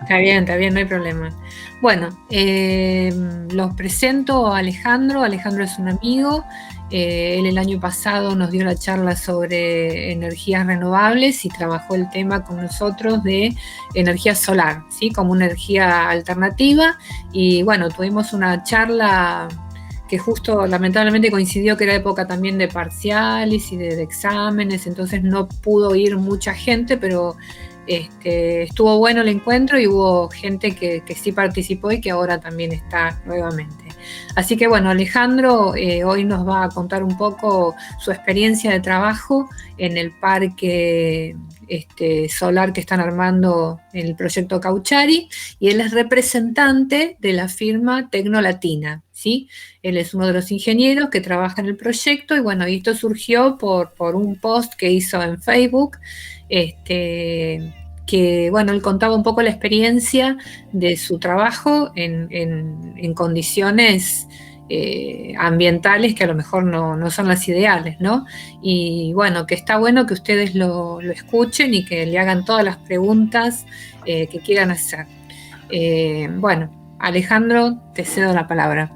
Está bien, no hay problema. Bueno, los presento a Alejandro. Alejandro es un amigo. Él el año pasado nos dio la charla sobre energías renovables y trabajó el tema con nosotros de energía solar, ¿sí? Como una energía alternativa. Y bueno, tuvimos una charla que justo lamentablemente coincidió que era época también de parciales y de exámenes, entonces no pudo ir mucha gente, pero estuvo bueno el encuentro y hubo gente que sí participó y que ahora también está nuevamente. Así que bueno, Alejandro hoy nos va a contar un poco su experiencia de trabajo en el parque solar que están armando en el proyecto Cauchari, y él es representante de la firma Tecnolatina, ¿sí? Él es uno de los ingenieros que trabaja en el proyecto y bueno, esto surgió por un post que hizo en Facebook, que bueno, él contaba un poco la experiencia de su trabajo en condiciones ambientales que a lo mejor no son las ideales, ¿no? Y bueno, que está bueno que ustedes lo escuchen y que le hagan todas las preguntas que quieran hacer. Bueno, Alejandro, te cedo la palabra.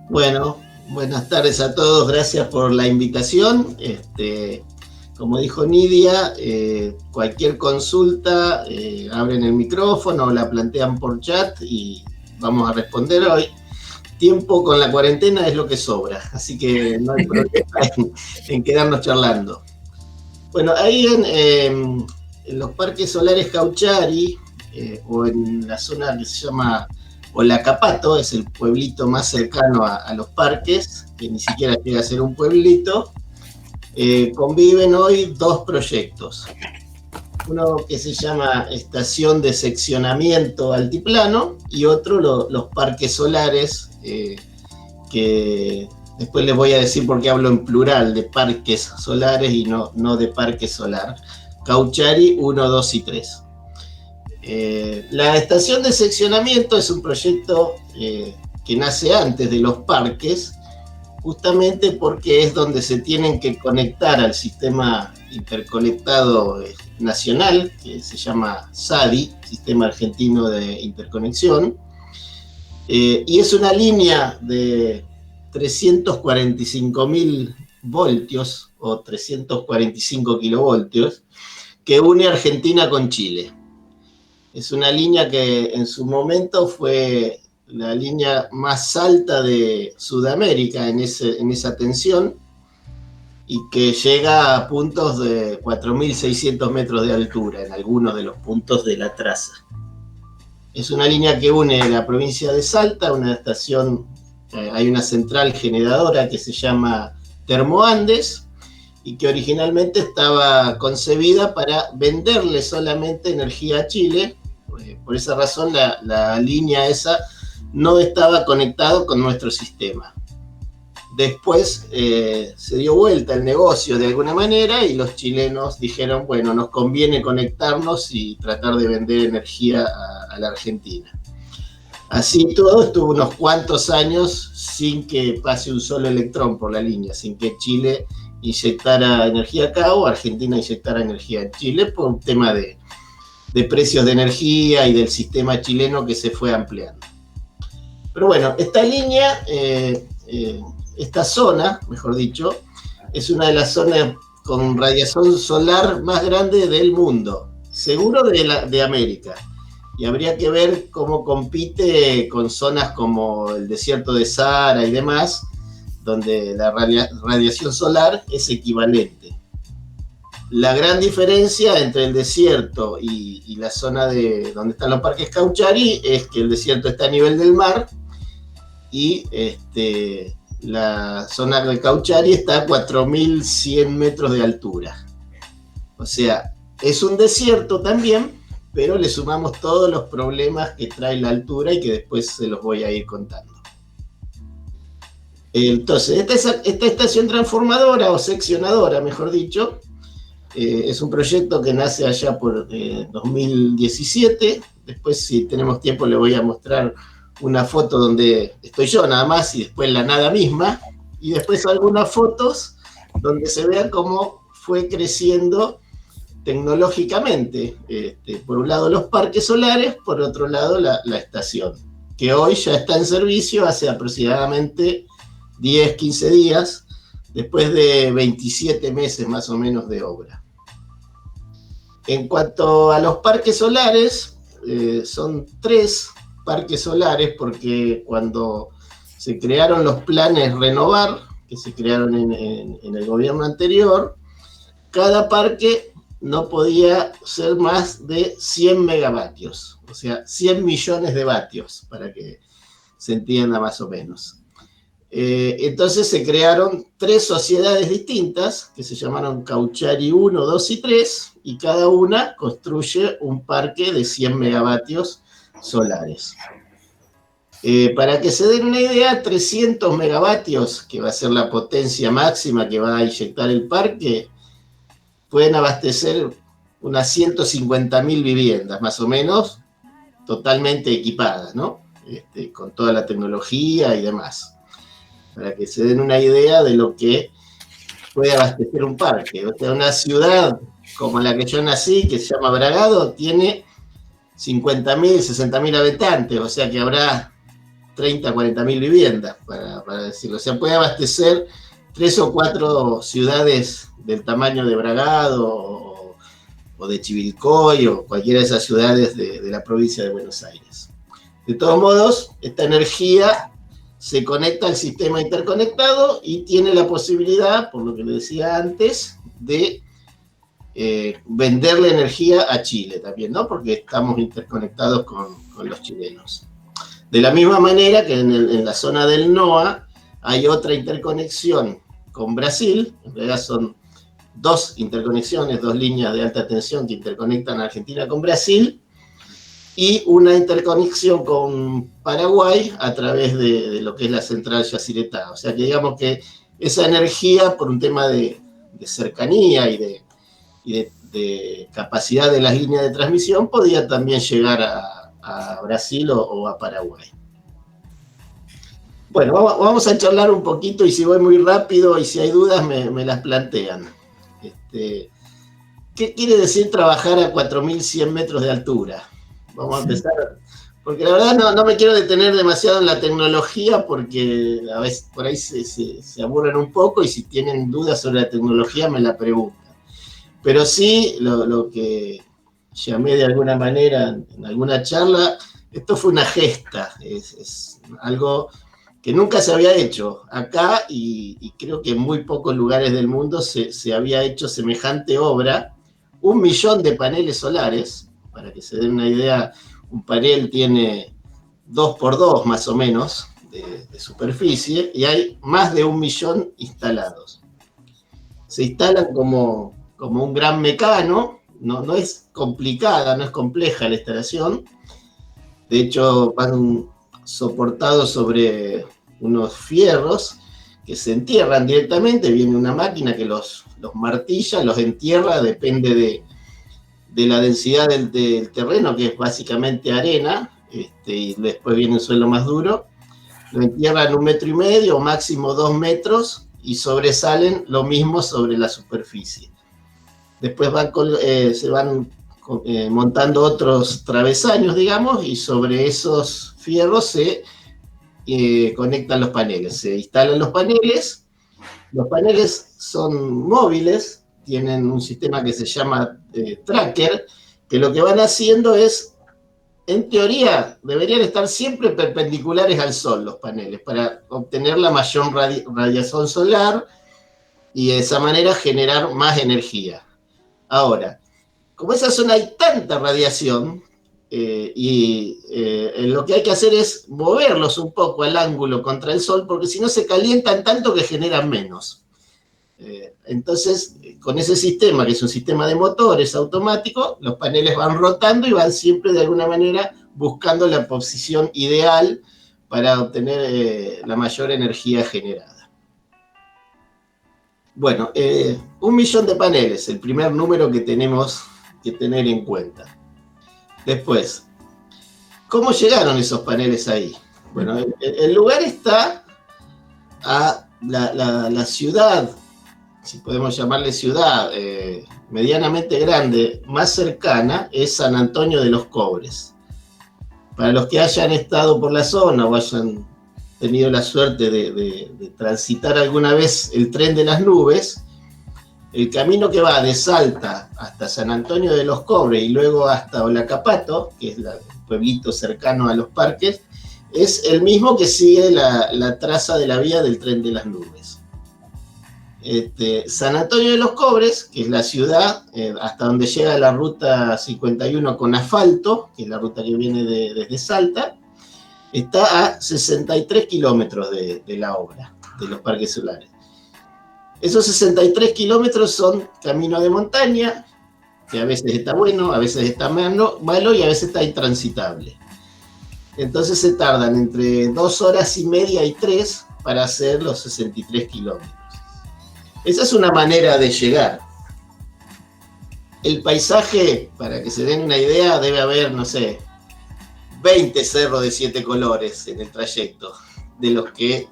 Bueno, buenas tardes a todos, gracias por la invitación. Como dijo Nidia, cualquier consulta, abren el micrófono o la plantean por chat y vamos a responder hoy. Tiempo con la cuarentena es lo que sobra, así que no hay problema en quedarnos charlando. Bueno, ahí en los parques solares Cauchari, o en la zona que se llama Olacapato, es el pueblito más cercano a los parques, que ni siquiera llega a ser un pueblito, conviven hoy dos proyectos. Uno que se llama Estación de Seccionamiento Altiplano y otro los parques solares, que después les voy a decir por qué hablo en plural, de parques solares y no de parque solar. Cauchari 1, 2 y 3. La estación de seccionamiento es un proyecto que nace antes de los parques, justamente porque es donde se tienen que conectar al sistema interconectado nacional, que se llama SADI, Sistema Argentino de Interconexión, y es una línea de 345.000 voltios o 345 kilovoltios que une Argentina con Chile. Es una línea que en su momento fue la línea más alta de Sudamérica en esa tensión y que llega a puntos de 4.600 metros de altura en algunos de los puntos de la traza. Es una línea que une la provincia de Salta, una estación, hay una central generadora que se llama Termoandes y que originalmente estaba concebida para venderle solamente energía a Chile. Por esa razón la línea esa no estaba conectada con nuestro sistema. Después se dio vuelta el negocio de alguna manera y los chilenos dijeron, bueno, nos conviene conectarnos y tratar de vender energía a la Argentina. Así todo, estuvo unos cuantos años sin que pase un solo electrón por la línea, sin que Chile inyectara energía acá o Argentina inyectara energía en Chile por un tema de precios de energía y del sistema chileno que se fue ampliando. Pero bueno, esta línea, esta zona, mejor dicho, es una de las zonas con radiación solar más grande del mundo, seguro de América. Y habría que ver cómo compite con zonas como el desierto de Sahara y demás, donde la radiación solar es equivalente. La gran diferencia entre el desierto y la zona de donde están los parques Cauchari es que el desierto está a nivel del mar y la zona de Cauchari está a 4.100 metros de altura. O sea, es un desierto también, pero le sumamos todos los problemas que trae la altura y que después se los voy a ir contando. Entonces, esta estación transformadora o seccionadora, mejor dicho, es un proyecto que nace allá por 2017. Después, si tenemos tiempo, le voy a mostrar una foto donde estoy yo nada más y después la nada misma. Y después algunas fotos donde se vea cómo fue creciendo tecnológicamente, por un lado los parques solares, por otro lado la estación, que hoy ya está en servicio hace aproximadamente 10, 15 días, después de 27 meses más o menos de obra. En cuanto a los parques solares, son 3 parques solares, porque cuando se crearon los planes Renovar, que se crearon en el gobierno anterior, cada parque no podía ser más de 100 megavatios, o sea, 100 millones de vatios, para que se entienda más o menos. Entonces se crearon 3 sociedades distintas, que se llamaron Cauchari 1, 2 y 3, y cada una construye un parque de 100 megavatios solares. Para que se den una idea, 300 megavatios, que va a ser la potencia máxima que va a inyectar el parque, pueden abastecer unas 150.000 viviendas, más o menos, totalmente equipadas, ¿no? Con toda la tecnología y demás. Para que se den una idea de lo que puede abastecer un parque. O sea, una ciudad como la que yo nací, que se llama Bragado, tiene 50.000, 60.000 habitantes, o sea que habrá 30, 40.000 viviendas, para decirlo. O sea, puede abastecer 3 o 4 ciudades del tamaño de Bragado o de Chivilcoy o cualquiera de esas ciudades de la provincia de Buenos Aires. De todos modos, esta energía se conecta al sistema interconectado y tiene la posibilidad, por lo que le decía antes, de venderle energía a Chile también, ¿no? Porque estamos interconectados con los chilenos. De la misma manera que en la zona del NOA hay otra interconexión con Brasil. En realidad son 2 interconexiones, 2 líneas de alta tensión que interconectan a Argentina con Brasil, y una interconexión con Paraguay a través de lo que es la central Yacyretá. O sea que digamos que esa energía, por un tema de cercanía y de capacidad de las líneas de transmisión, podía también llegar a Brasil o a Paraguay. Bueno, vamos a charlar un poquito, y si voy muy rápido y si hay dudas me las plantean. ¿Qué quiere decir trabajar a 4.100 metros de altura? Vamos a empezar, porque la verdad no me quiero detener demasiado en la tecnología, porque a veces por ahí se aburren un poco, y si tienen dudas sobre la tecnología me la preguntan. Pero sí, lo que llamé de alguna manera en alguna charla, esto fue una gesta, es algo que nunca se había hecho acá, y creo que en muy pocos lugares del mundo se había hecho semejante obra. 1 millón de paneles solares. Para que se den una idea, un panel tiene 2 por 2 más o menos de superficie, y hay más de 1 millón instalados. Se instalan como un gran mecano, no es complicada, no es compleja la instalación. De hecho, van soportados sobre unos fierros que se entierran directamente. Viene una máquina que los martilla, los entierra, depende de la densidad del terreno, que es básicamente arena, y después viene un suelo más duro. Lo entierran 1,5 metros o máximo 2 metros, y sobresalen lo mismo sobre la superficie. Después se van montando otros travesaños, digamos, y sobre esos fierros se conectan los paneles. Se instalan los paneles. Los paneles son móviles, tienen un sistema que se llama tracker, que lo que van haciendo es, en teoría, deberían estar siempre perpendiculares al sol los paneles, para obtener la mayor radiación solar y de esa manera generar más energía. Ahora, como en esa zona hay tanta radiación, lo que hay que hacer es moverlos un poco al ángulo contra el sol, porque si no se calientan tanto que generan menos. Entonces, con ese sistema, que es un sistema de motores automático, los paneles van rotando y van siempre de alguna manera buscando la posición ideal para obtener la mayor energía generada. Bueno, 1 millón de paneles, el primer número que tenemos que tener en cuenta. Después, ¿cómo llegaron esos paneles ahí? Bueno, el lugar está a la ciudad si podemos llamarle ciudad, medianamente grande, más cercana, es San Antonio de los Cobres. Para los que hayan estado por la zona o hayan tenido la suerte de transitar alguna vez el tren de las nubes, el camino que va de Salta hasta San Antonio de los Cobres y luego hasta Olacapato, que es el pueblito cercano a los parques, es el mismo que sigue la traza de la vía del tren de las nubes. San Antonio de los Cobres, que es la ciudad hasta donde llega la ruta 51 con asfalto, que es la ruta que viene desde Salta, está a 63 kilómetros de la obra, de los parques solares. Esos 63 kilómetros son camino de montaña, que a veces está bueno, a veces está malo y a veces está intransitable. Entonces se tardan entre 2 horas y media y 3 para hacer los 63 kilómetros. Esa es una manera de llegar. El paisaje, para que se den una idea, debe haber, no sé, 20 cerros de 7 colores en el trayecto, de los que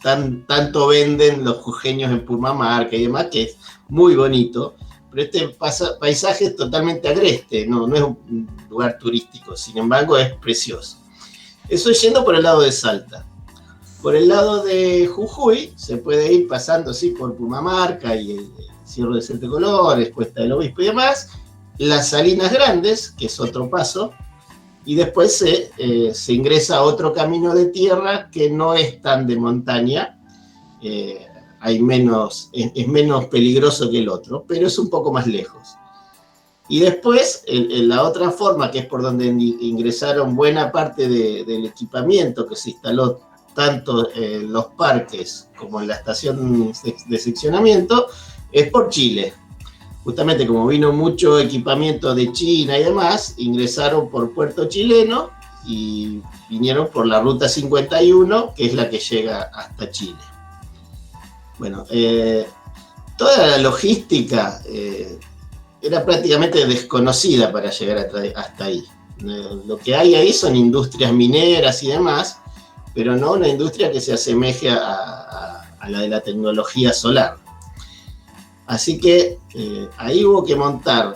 tanto venden los jujeños en Purmamarca y demás, que es muy bonito, pero este paisaje es totalmente agreste, no es un lugar turístico, sin embargo es precioso. Eso es yendo por el lado de Salta. Por el lado de Jujuy se puede ir pasando así por Purmamarca y el Cerro de 7 Colores, Cuesta del Obispo y demás, las Salinas Grandes, que es otro paso, y después se ingresa a otro camino de tierra que no es tan de montaña, es menos peligroso que el otro, pero es un poco más lejos. Y después, la otra forma, que es por donde ingresaron buena parte del equipamiento que se instaló tanto en los parques como en la estación de seccionamiento, es por Chile. Justamente como vino mucho equipamiento de China y demás, ingresaron por Puerto Chileno y vinieron por la ruta 51, que es la que llega hasta Chile. Bueno, toda la logística era prácticamente desconocida para llegar hasta ahí. Lo que hay ahí son industrias mineras y demás, pero no una industria que se asemeje a la de la tecnología solar. Así que ahí hubo que montar,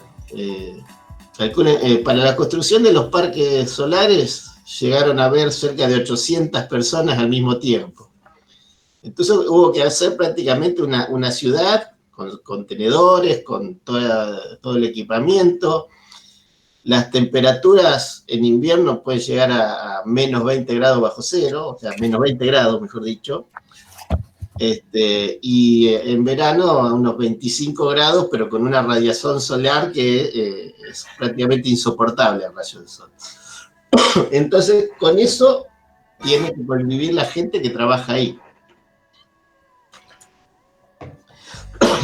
para la construcción de los parques solares llegaron a haber cerca de 800 personas al mismo tiempo. Entonces hubo que hacer prácticamente una ciudad con contenedores, con todo el equipamiento. Las temperaturas en invierno pueden llegar a menos 20 grados bajo cero, o sea, menos 20 grados, mejor dicho. Y en verano a unos 25 grados, pero con una radiación solar que es prácticamente insoportable el rayo del sol. Entonces, con eso tiene que convivir la gente que trabaja ahí.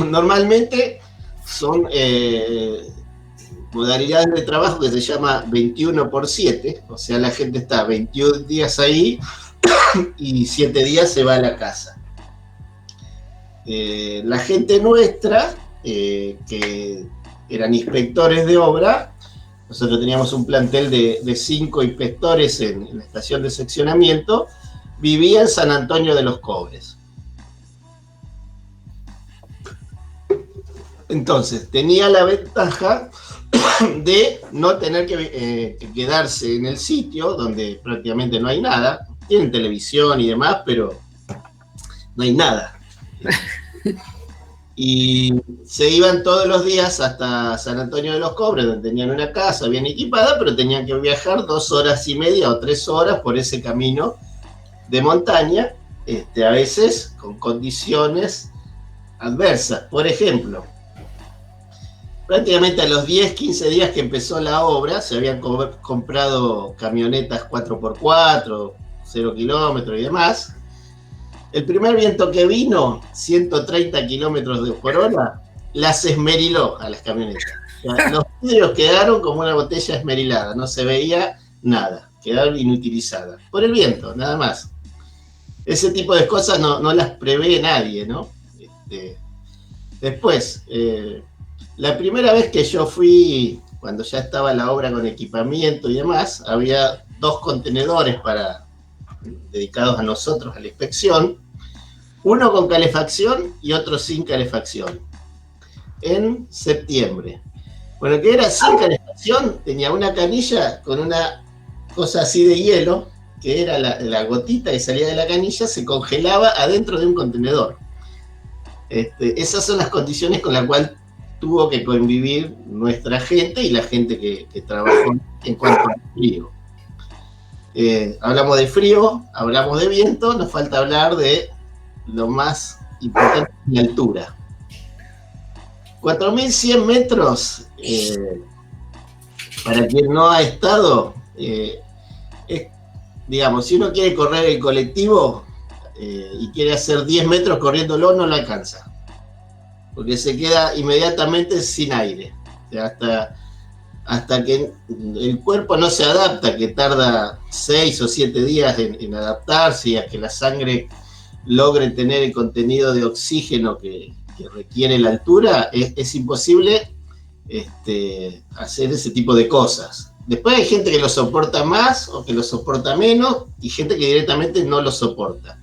Normalmente son modalidades de trabajo que se llama 21x7, o sea, la gente está 21 días ahí y 7 días se va a la casa. La gente nuestra, que eran inspectores de obra, nosotros teníamos un plantel de 5 inspectores en la estación de seccionamiento, vivía en San Antonio de los Cobres. Entonces, tenía la ventaja de no tener que quedarse en el sitio donde prácticamente no hay nada. Tienen televisión y demás, pero no hay nada. Y se iban todos los días hasta San Antonio de los Cobres, donde tenían una casa bien equipada, pero tenían que viajar 2 horas y media o 3 horas por ese camino de montaña, a veces con condiciones adversas. Por ejemplo, prácticamente a los 10, 15 días que empezó la obra, se habían comprado camionetas 4x4, 0 kilómetros y demás. El primer viento que vino, 130 kilómetros por hora, las esmeriló a las camionetas. O sea, los vidrios quedaron como una botella esmerilada, no se veía nada, quedaron inutilizadas. Por el viento, nada más. Ese tipo de cosas no las prevé nadie, ¿no? Después, la primera vez que yo fui, cuando ya estaba la obra con equipamiento y demás, había 2 contenedores dedicados a nosotros, a la inspección, uno con calefacción y otro sin calefacción, en septiembre. Bueno, el que era sin calefacción tenía una canilla con una cosa así de hielo, que era la gotita que salía de la canilla, se congelaba adentro de un contenedor. Esas son las condiciones con las cuales tuvo que convivir nuestra gente y la gente que trabajó en cuanto al frío. Hablamos de frío, hablamos de viento, nos falta hablar de lo más importante, la altura. 4.100 metros, para quien no ha estado, digamos, si uno quiere correr el colectivo y quiere hacer 10 metros corriéndolo, no lo alcanza, porque se queda inmediatamente sin aire. O sea, hasta que el cuerpo no se adapta, que tarda 6 o 7 días en adaptarse y a que la sangre logre tener el contenido de oxígeno que requiere la altura, es imposible hacer ese tipo de cosas. Después hay gente que lo soporta más o que lo soporta menos, y gente que directamente no lo soporta.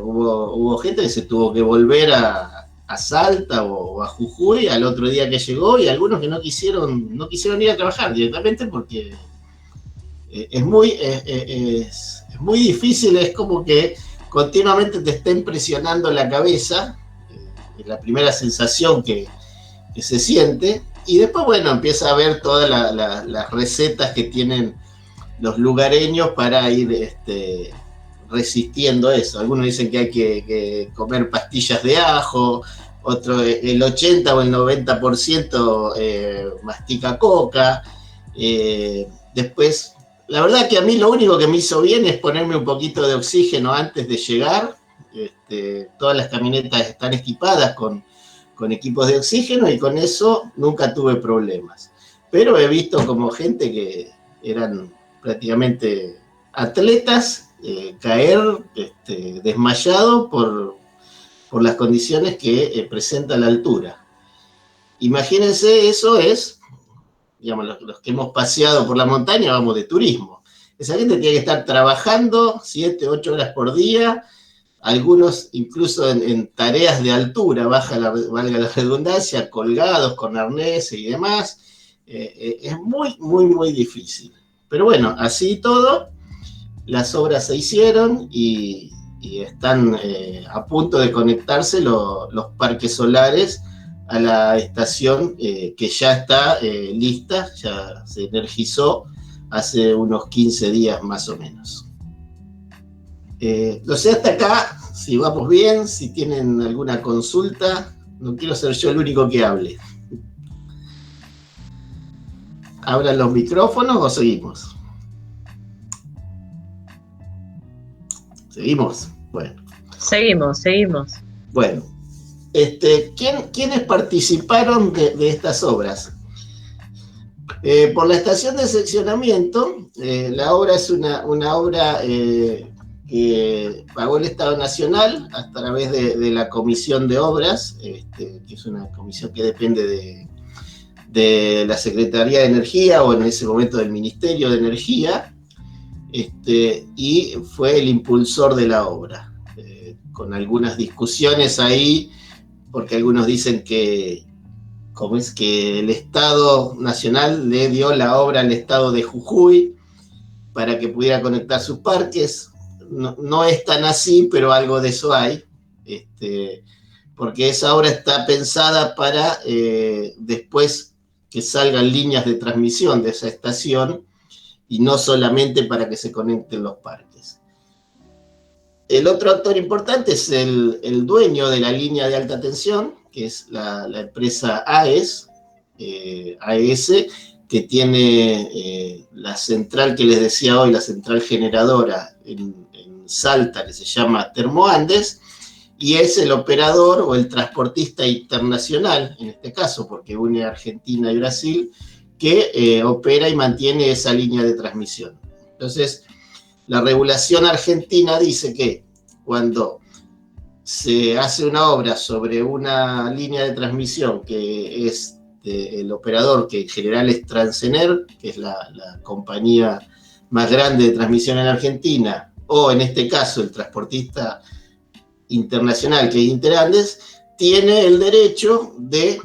Hubo gente que se tuvo que volver a Salta o a Jujuy al otro día que llegó, y algunos que no quisieron ir a trabajar directamente porque es muy difícil, es como que continuamente te estén presionando la cabeza, es la primera sensación que se siente, y después, bueno, empieza a ver todas las recetas que tienen los lugareños para ir resistiendo eso. Algunos dicen que hay que comer pastillas de ajo, otro el 80 o el 90% mastica coca. Después, la verdad que a mí lo único que me hizo bien es ponerme un poquito de oxígeno antes de llegar. Todas las camionetas están equipadas con equipos de oxígeno, y con eso nunca tuve problemas. Pero he visto como gente que eran prácticamente atletas caer desmayado por las condiciones que presenta la altura. Imagínense, eso es, digamos, los que hemos paseado por la montaña, vamos de turismo. Esa gente tiene que estar trabajando 7, 8 horas por día, algunos incluso en tareas de altura, valga la redundancia, colgados con arnés y demás. Es muy, muy, muy difícil. Pero bueno, así todo, las obras se hicieron y están a punto de conectarse los parques solares a la estación que ya está lista, ya se energizó hace unos 15 días más o menos. No sé hasta acá si vamos bien, si tienen alguna consulta. No quiero ser yo el único que hable. ¿Abran los micrófonos o seguimos? ¿Seguimos? Bueno. Seguimos. Bueno, ¿quiénes participaron de estas obras? Por la estación de seccionamiento, la obra es una obra que pagó el Estado Nacional a través de la Comisión de Obras, que es una comisión que depende de la Secretaría de Energía, o en ese momento del Ministerio de Energía, y fue el impulsor de la obra, con algunas discusiones ahí, porque algunos dicen que el Estado Nacional le dio la obra al Estado de Jujuy para que pudiera conectar sus parques. No es tan así, pero algo de eso hay, porque esa obra está pensada para después que salgan líneas de transmisión de esa estación, y no solamente para que se conecten los parques. El otro actor importante es el dueño de la línea de alta tensión, que es la empresa AES, que tiene la central que les decía hoy, la central generadora en Salta, que se llama Termoandes, y es el operador o el transportista internacional, en este caso, porque une Argentina y Brasil, que opera y mantiene esa línea de transmisión. Entonces, la regulación argentina dice que cuando se hace una obra sobre una línea de transmisión que es el operador, que en general es Transener, que es la compañía más grande de transmisión en Argentina, o en este caso el transportista internacional, que es Interandes, tiene el derecho de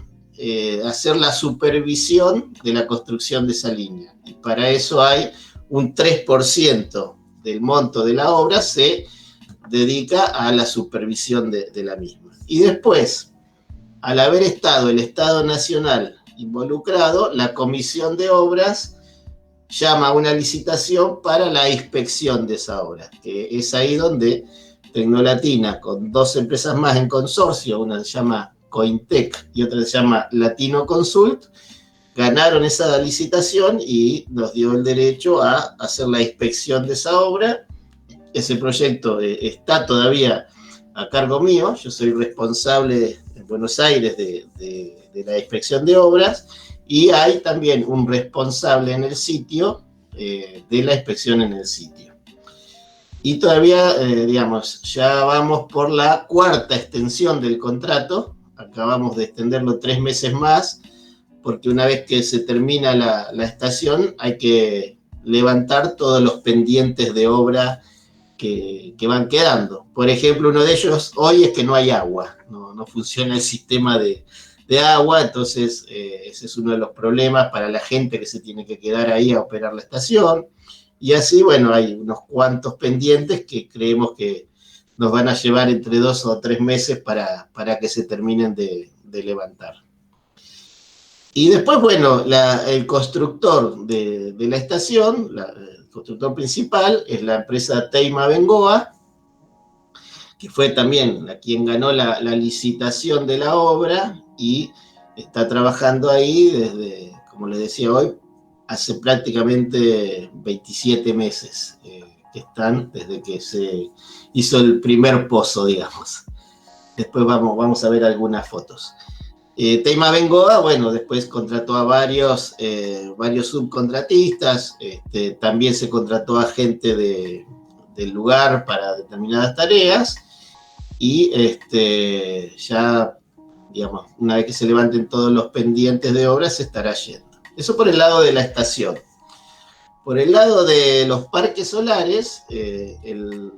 hacer la supervisión de la construcción de esa línea. Y para eso hay un 3% del monto de la obra se dedica a la supervisión de la misma. Y después, al haber estado el Estado Nacional involucrado, la Comisión de Obras llama a una licitación para la inspección de esa obra, que es ahí donde Tecnolatina, con 2 empresas más en consorcio, una se llama Cointec y otra se llama Latino Consult, ganaron esa licitación y nos dio el derecho a hacer la inspección de esa obra. Ese proyecto está todavía a cargo mío, yo soy responsable en Buenos Aires de la inspección de obras, y hay también un responsable en el sitio de la inspección en el sitio. Y todavía, digamos, ya vamos por la 4ª extensión del contrato, acabamos de extenderlo 3 meses más, porque una vez que se termina la estación hay que levantar todos los pendientes de obra que van quedando. Por ejemplo, uno de ellos hoy es que no hay agua, no funciona el sistema de agua, entonces ese es uno de los problemas para la gente que se tiene que quedar ahí a operar la estación. Y así, bueno, hay unos cuantos pendientes que creemos que nos van a llevar entre 2 o 3 meses para que se terminen de levantar. Y después, bueno, el constructor de la estación, el constructor principal, es la empresa Teima Bengoa, que fue también quien ganó la licitación de la obra y está trabajando ahí desde, como les decía hoy, hace prácticamente 27 meses que están, desde que se hizo el primer pozo, digamos. Después vamos a ver algunas fotos. Teima Bengoa, bueno, después contrató a varios subcontratistas, también se contrató a gente del lugar para determinadas tareas, y ya, digamos, una vez que se levanten todos los pendientes de obra, se estará yendo. Eso por el lado de la estación. Por el lado de los parques solares, el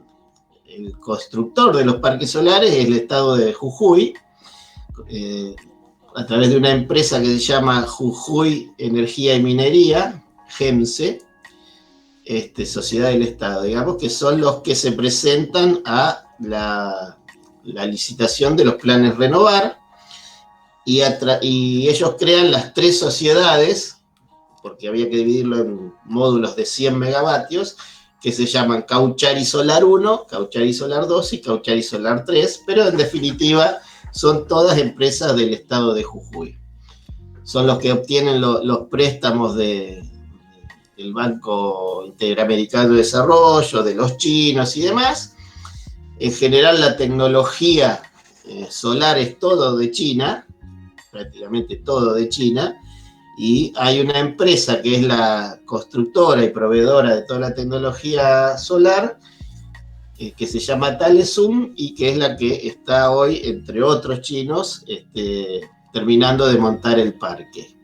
constructor de los parques solares es el estado de Jujuy, a través de una empresa que se llama Jujuy Energía y Minería, GEMSE, Sociedad del Estado, digamos, que son los que se presentan a la licitación de los planes Renovar, y ellos crean las 3 sociedades, porque había que dividirlo en módulos de 100 megavatios, que se llaman Cauchari Solar 1, Cauchari Solar 2 y Cauchari Solar 3, pero en definitiva son todas empresas del estado de Jujuy. Son los que obtienen los préstamos del Banco Interamericano de Desarrollo, de los chinos y demás. En general la tecnología solar es todo de China, prácticamente todo de China, y hay una empresa que es la constructora y proveedora de toda la tecnología solar, que se llama Talesum, y que es la que está hoy, entre otros chinos, terminando de montar el parque.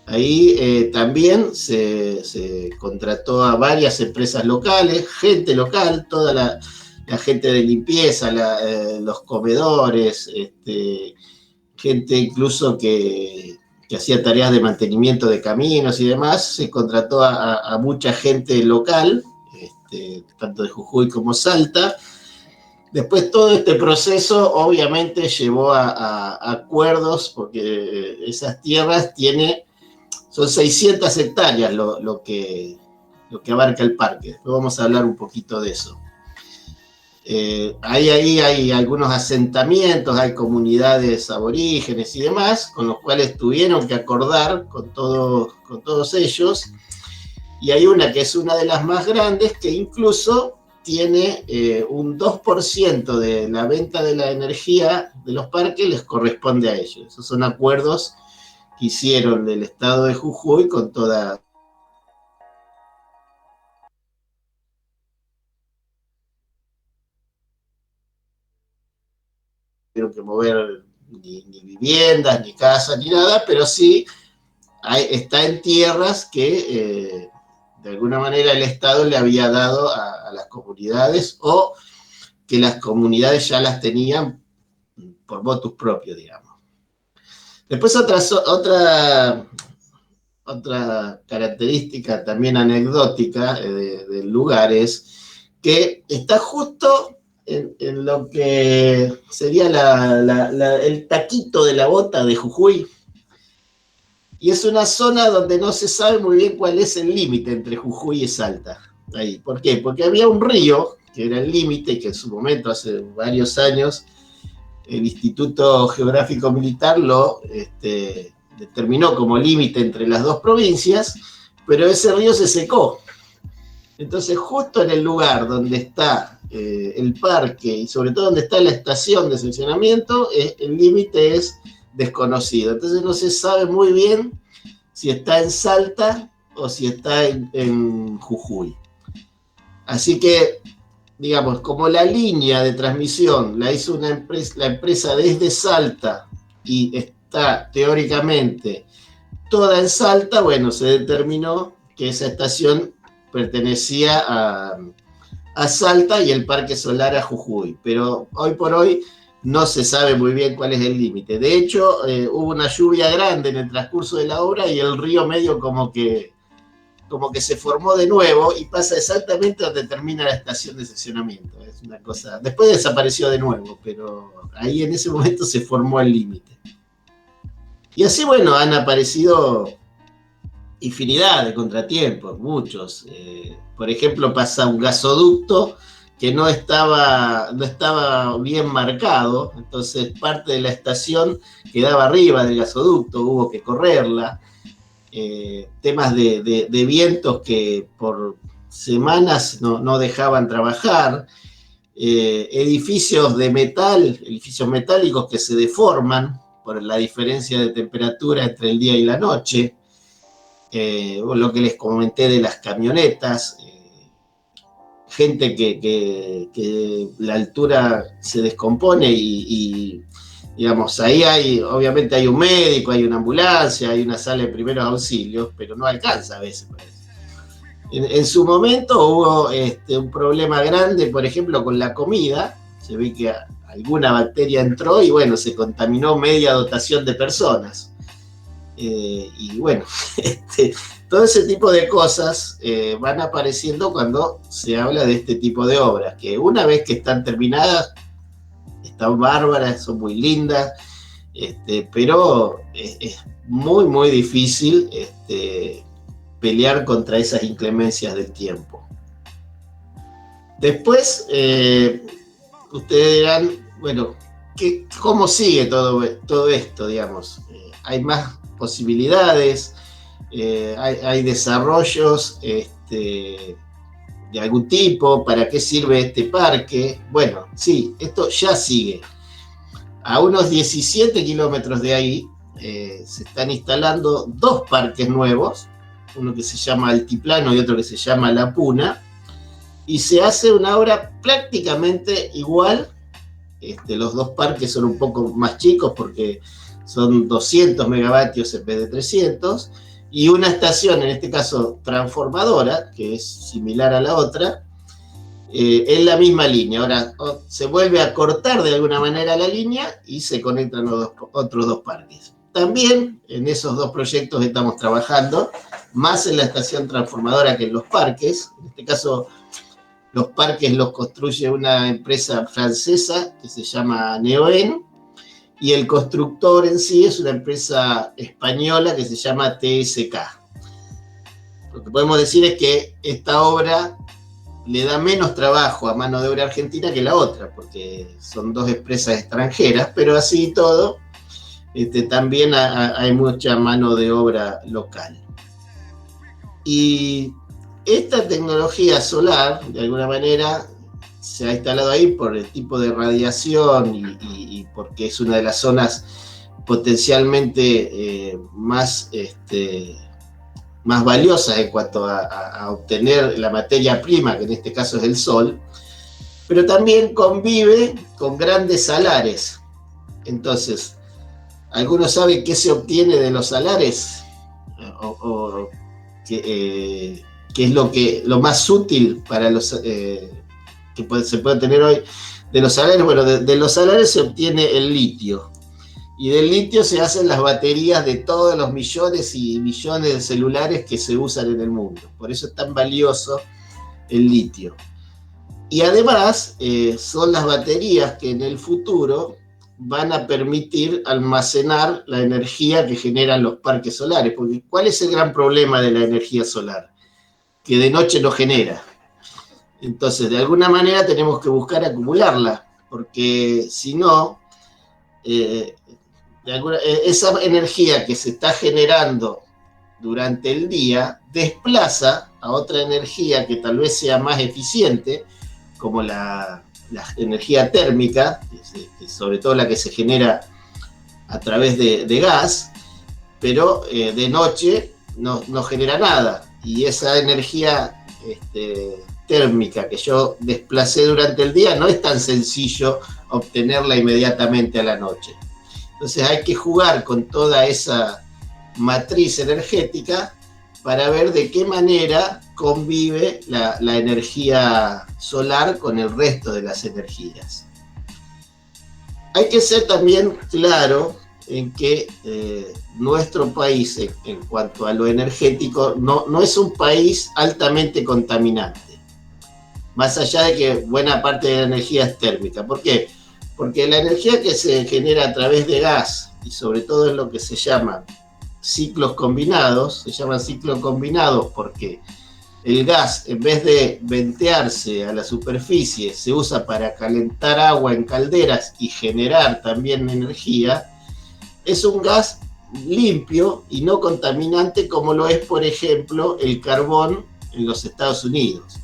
Ahí también se contrató a varias empresas locales, gente local, toda la gente de limpieza, los comedores, gente incluso que hacía tareas de mantenimiento de caminos y demás. Se contrató a mucha gente local, tanto de Jujuy como Salta. Después todo este proceso obviamente llevó a acuerdos, porque esas tierras son 600 hectáreas lo que abarca el parque. Después vamos a hablar un poquito de eso. Ahí hay algunos asentamientos, hay comunidades aborígenes y demás, con los cuales tuvieron que acordar con todos ellos. Y hay una que es una de las más grandes, que incluso tiene un 2% de la venta de la energía de los parques les corresponde a ellos. Esos son acuerdos que hicieron del estado de Jujuy con toda... Tuvieron que mover ni viviendas, ni casas, ni nada, pero sí está en tierras que de alguna manera el Estado le había dado a las comunidades, o que las comunidades ya las tenían por motus propio, digamos. Después otra característica también anecdótica del lugar es que está justo en lo que sería el taquito de la bota de Jujuy, y es una zona donde no se sabe muy bien cuál es el límite entre Jujuy y Salta. Ahí. ¿Por qué? Porque había un río que era el límite, que en su momento, hace varios años, el Instituto Geográfico Militar lo determinó como límite entre las dos provincias, pero ese río se secó. Entonces, justo en el lugar donde está el parque y sobre todo donde está la estación de seccionamiento, el límite es desconocido. Entonces no se sabe muy bien si está en Salta o si está en Jujuy. Así que, digamos, como la línea de transmisión la hizo la empresa desde Salta y está teóricamente toda en Salta, bueno, se determinó que esa estación pertenecía a Salta y el Parque Solar a Jujuy, pero hoy por hoy no se sabe muy bien cuál es el límite. De hecho, hubo una lluvia grande en el transcurso de la obra y el río medio como que se formó de nuevo y pasa exactamente donde termina la estación de seccionamiento. Es una cosa. Después desapareció de nuevo, pero ahí en ese momento se formó el límite. Y así, bueno, han aparecido infinidad de contratiempos, muchos. Por ejemplo, pasa un gasoducto que no estaba bien marcado, entonces parte de la estación quedaba arriba del gasoducto, hubo que correrla. Temas de vientos que por semanas no dejaban trabajar, edificios de metal, edificios metálicos que se deforman por la diferencia de temperatura entre el día y la noche, lo que les comenté de las camionetas, gente que la altura se descompone y digamos, ahí obviamente hay un médico, hay una ambulancia, hay una sala de primeros auxilios, pero no alcanza a veces para eso. En su momento hubo un problema grande, por ejemplo, con la comida. Se ve que alguna bacteria entró y, bueno, se contaminó media dotación de personas. Y, bueno, todo ese tipo de cosas van apareciendo cuando se habla de este tipo de obras, que una vez que están terminadas, están bárbaras, son muy lindas, pero es muy, muy difícil pelear contra esas inclemencias del tiempo. Después, ustedes dirán, bueno, ¿cómo sigue todo esto, digamos? Hay más posibilidades, hay desarrollos de algún tipo. ¿Para qué sirve este parque? Bueno, sí, esto ya sigue. A unos 17 kilómetros de ahí se están instalando dos parques nuevos, uno que se llama Altiplano y otro que se llama La Puna, y se hace una obra prácticamente igual. Los dos parques son un poco más chicos porque son 200 megavatios en vez de 300, y una estación, en este caso transformadora, que es similar a la otra, en la misma línea. Ahora se vuelve a cortar de alguna manera la línea y se conectan los otros dos parques. También en esos dos proyectos estamos trabajando, más en la estación transformadora que en los parques. En este caso, los parques los construye una empresa francesa que se llama Neoen, y el constructor en sí es una empresa española que se llama TSK. Lo que podemos decir es que esta obra le da menos trabajo a mano de obra argentina que la otra, porque son dos empresas extranjeras, pero así y todo, también hay mucha mano de obra local. Y esta tecnología solar, de alguna manera, se ha instalado ahí por el tipo de radiación y porque es una de las zonas potencialmente más valiosas en cuanto a obtener la materia prima, que en este caso es el sol, pero también convive con grandes salares. Entonces, ¿algunos saben qué se obtiene de los salares? ¿Qué es lo más útil para los que se puede tener hoy? De los salares, bueno, de los salares se obtiene el litio. Y del litio se hacen las baterías de todos los millones y millones de celulares que se usan en el mundo. Por eso es tan valioso el litio. Y además son las baterías que en el futuro van a permitir almacenar la energía que generan los parques solares. Porque ¿cuál es el gran problema de la energía solar? Que de noche no genera. Entonces, de alguna manera tenemos que buscar acumularla, porque si no, esa energía que se está generando durante el día desplaza a otra energía que tal vez sea más eficiente, como la energía térmica, sobre todo la que se genera a través de gas, pero de noche no genera nada. Y esa energía térmica que yo desplacé durante el día no es tan sencillo obtenerla inmediatamente a la noche. Entonces hay que jugar con toda esa matriz energética para ver de qué manera convive la energía solar con el resto de las energías. Hay que ser también claro en que nuestro país, en cuanto a lo energético, no es un país altamente contaminante, más allá de que buena parte de la energía es térmica. ¿Por qué? Porque la energía que se genera a través de gas, y sobre todo en lo que se llaman ciclos combinados, se llaman ciclos combinados porque el gas, en vez de ventearse a la superficie, se usa para calentar agua en calderas y generar también energía. Es un gas limpio y no contaminante como lo es, por ejemplo, el carbón en los Estados Unidos.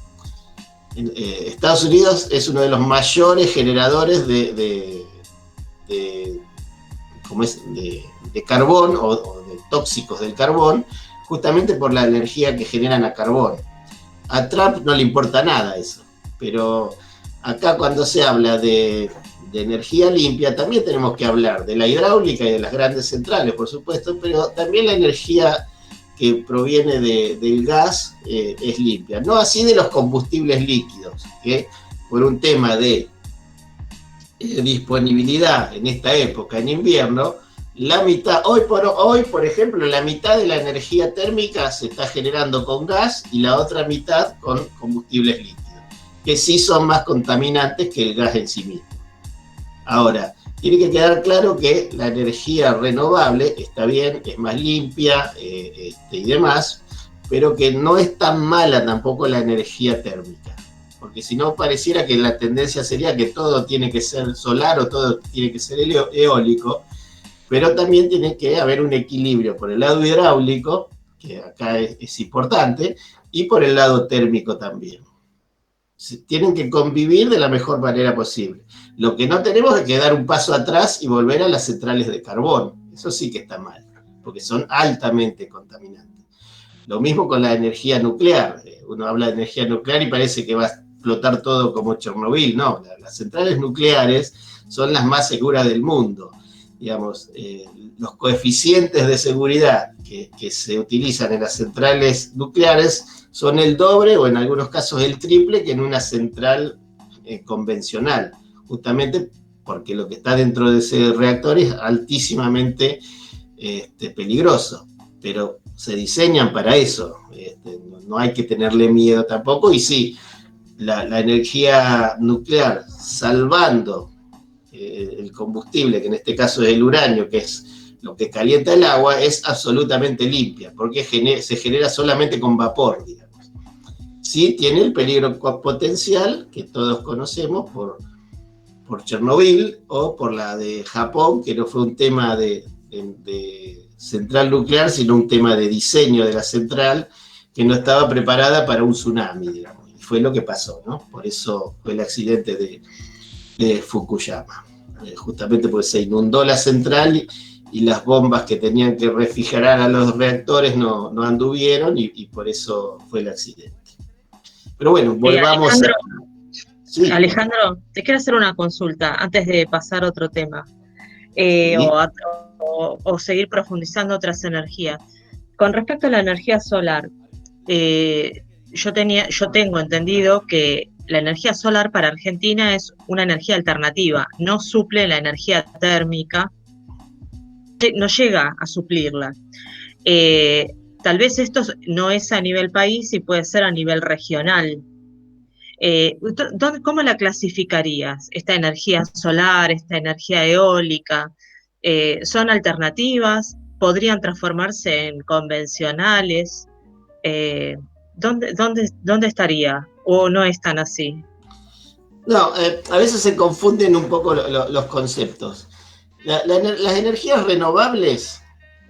Estados Unidos es uno de los mayores generadores de carbón o de tóxicos del carbón, justamente por la energía que generan a carbón. A Trump no le importa nada eso, pero acá cuando se habla de energía limpia, también tenemos que hablar de la hidráulica y de las grandes centrales, por supuesto, pero también la energía que proviene del gas es limpia. No así de los combustibles líquidos, que por un tema de disponibilidad en esta época, en invierno, la mitad, hoy, por ejemplo, la mitad de la energía térmica se está generando con gas y la otra mitad con combustibles líquidos, que sí son más contaminantes que el gas en sí mismo. Ahora, tiene que quedar claro que la energía renovable está bien, es más limpia y demás, pero que no es tan mala tampoco la energía térmica, porque si no pareciera que la tendencia sería que todo tiene que ser solar o todo tiene que ser eólico, pero también tiene que haber un equilibrio por el lado hidráulico, que acá es importante, y por el lado térmico también. Tienen que convivir de la mejor manera posible. Lo que no tenemos es que dar un paso atrás y volver a las centrales de carbón. Eso sí que está mal, porque son altamente contaminantes. Lo mismo con la energía nuclear. Uno habla de energía nuclear y parece que va a explotar todo como Chernobyl. No, las centrales nucleares son las más seguras del mundo. Digamos, los coeficientes de seguridad que se utilizan en las centrales nucleares son el doble o en algunos casos el triple que en una central convencional, justamente porque lo que está dentro de ese reactor es altísimamente peligroso, pero se diseñan para eso, no hay que tenerle miedo tampoco, y sí, la energía nuclear, salvando el combustible, que en este caso es el uranio, que es lo que calienta el agua, es absolutamente limpia, porque se genera solamente con vapor, digamos. Sí tiene el peligro potencial que todos conocemos por Chernobyl o por la de Japón, que no fue un tema de central nuclear, sino un tema de diseño de la central que no estaba preparada para un tsunami, digamos. Y fue lo que pasó, ¿no? Por eso fue el accidente de Fukuyama. Justamente porque se inundó la central y las bombas que tenían que refrigerar a los reactores no anduvieron y por eso fue el accidente. Pero bueno, volvamos Sí. Alejandro, te quiero hacer una consulta antes de pasar a otro tema Sí. o seguir profundizando otras energías. Con respecto a la energía solar, yo tengo entendido que la energía solar para Argentina es una energía alternativa, no suple la energía térmica, no llega a suplirla. Tal vez esto no es a nivel país y puede ser a nivel regional. ¿Cómo la clasificarías? ¿Esta energía solar, esta energía eólica? ¿Son alternativas? ¿Podrían transformarse en convencionales? ¿Dónde estaría? ¿O no es tan así? No, a veces se confunden un poco los conceptos. Las energías renovables,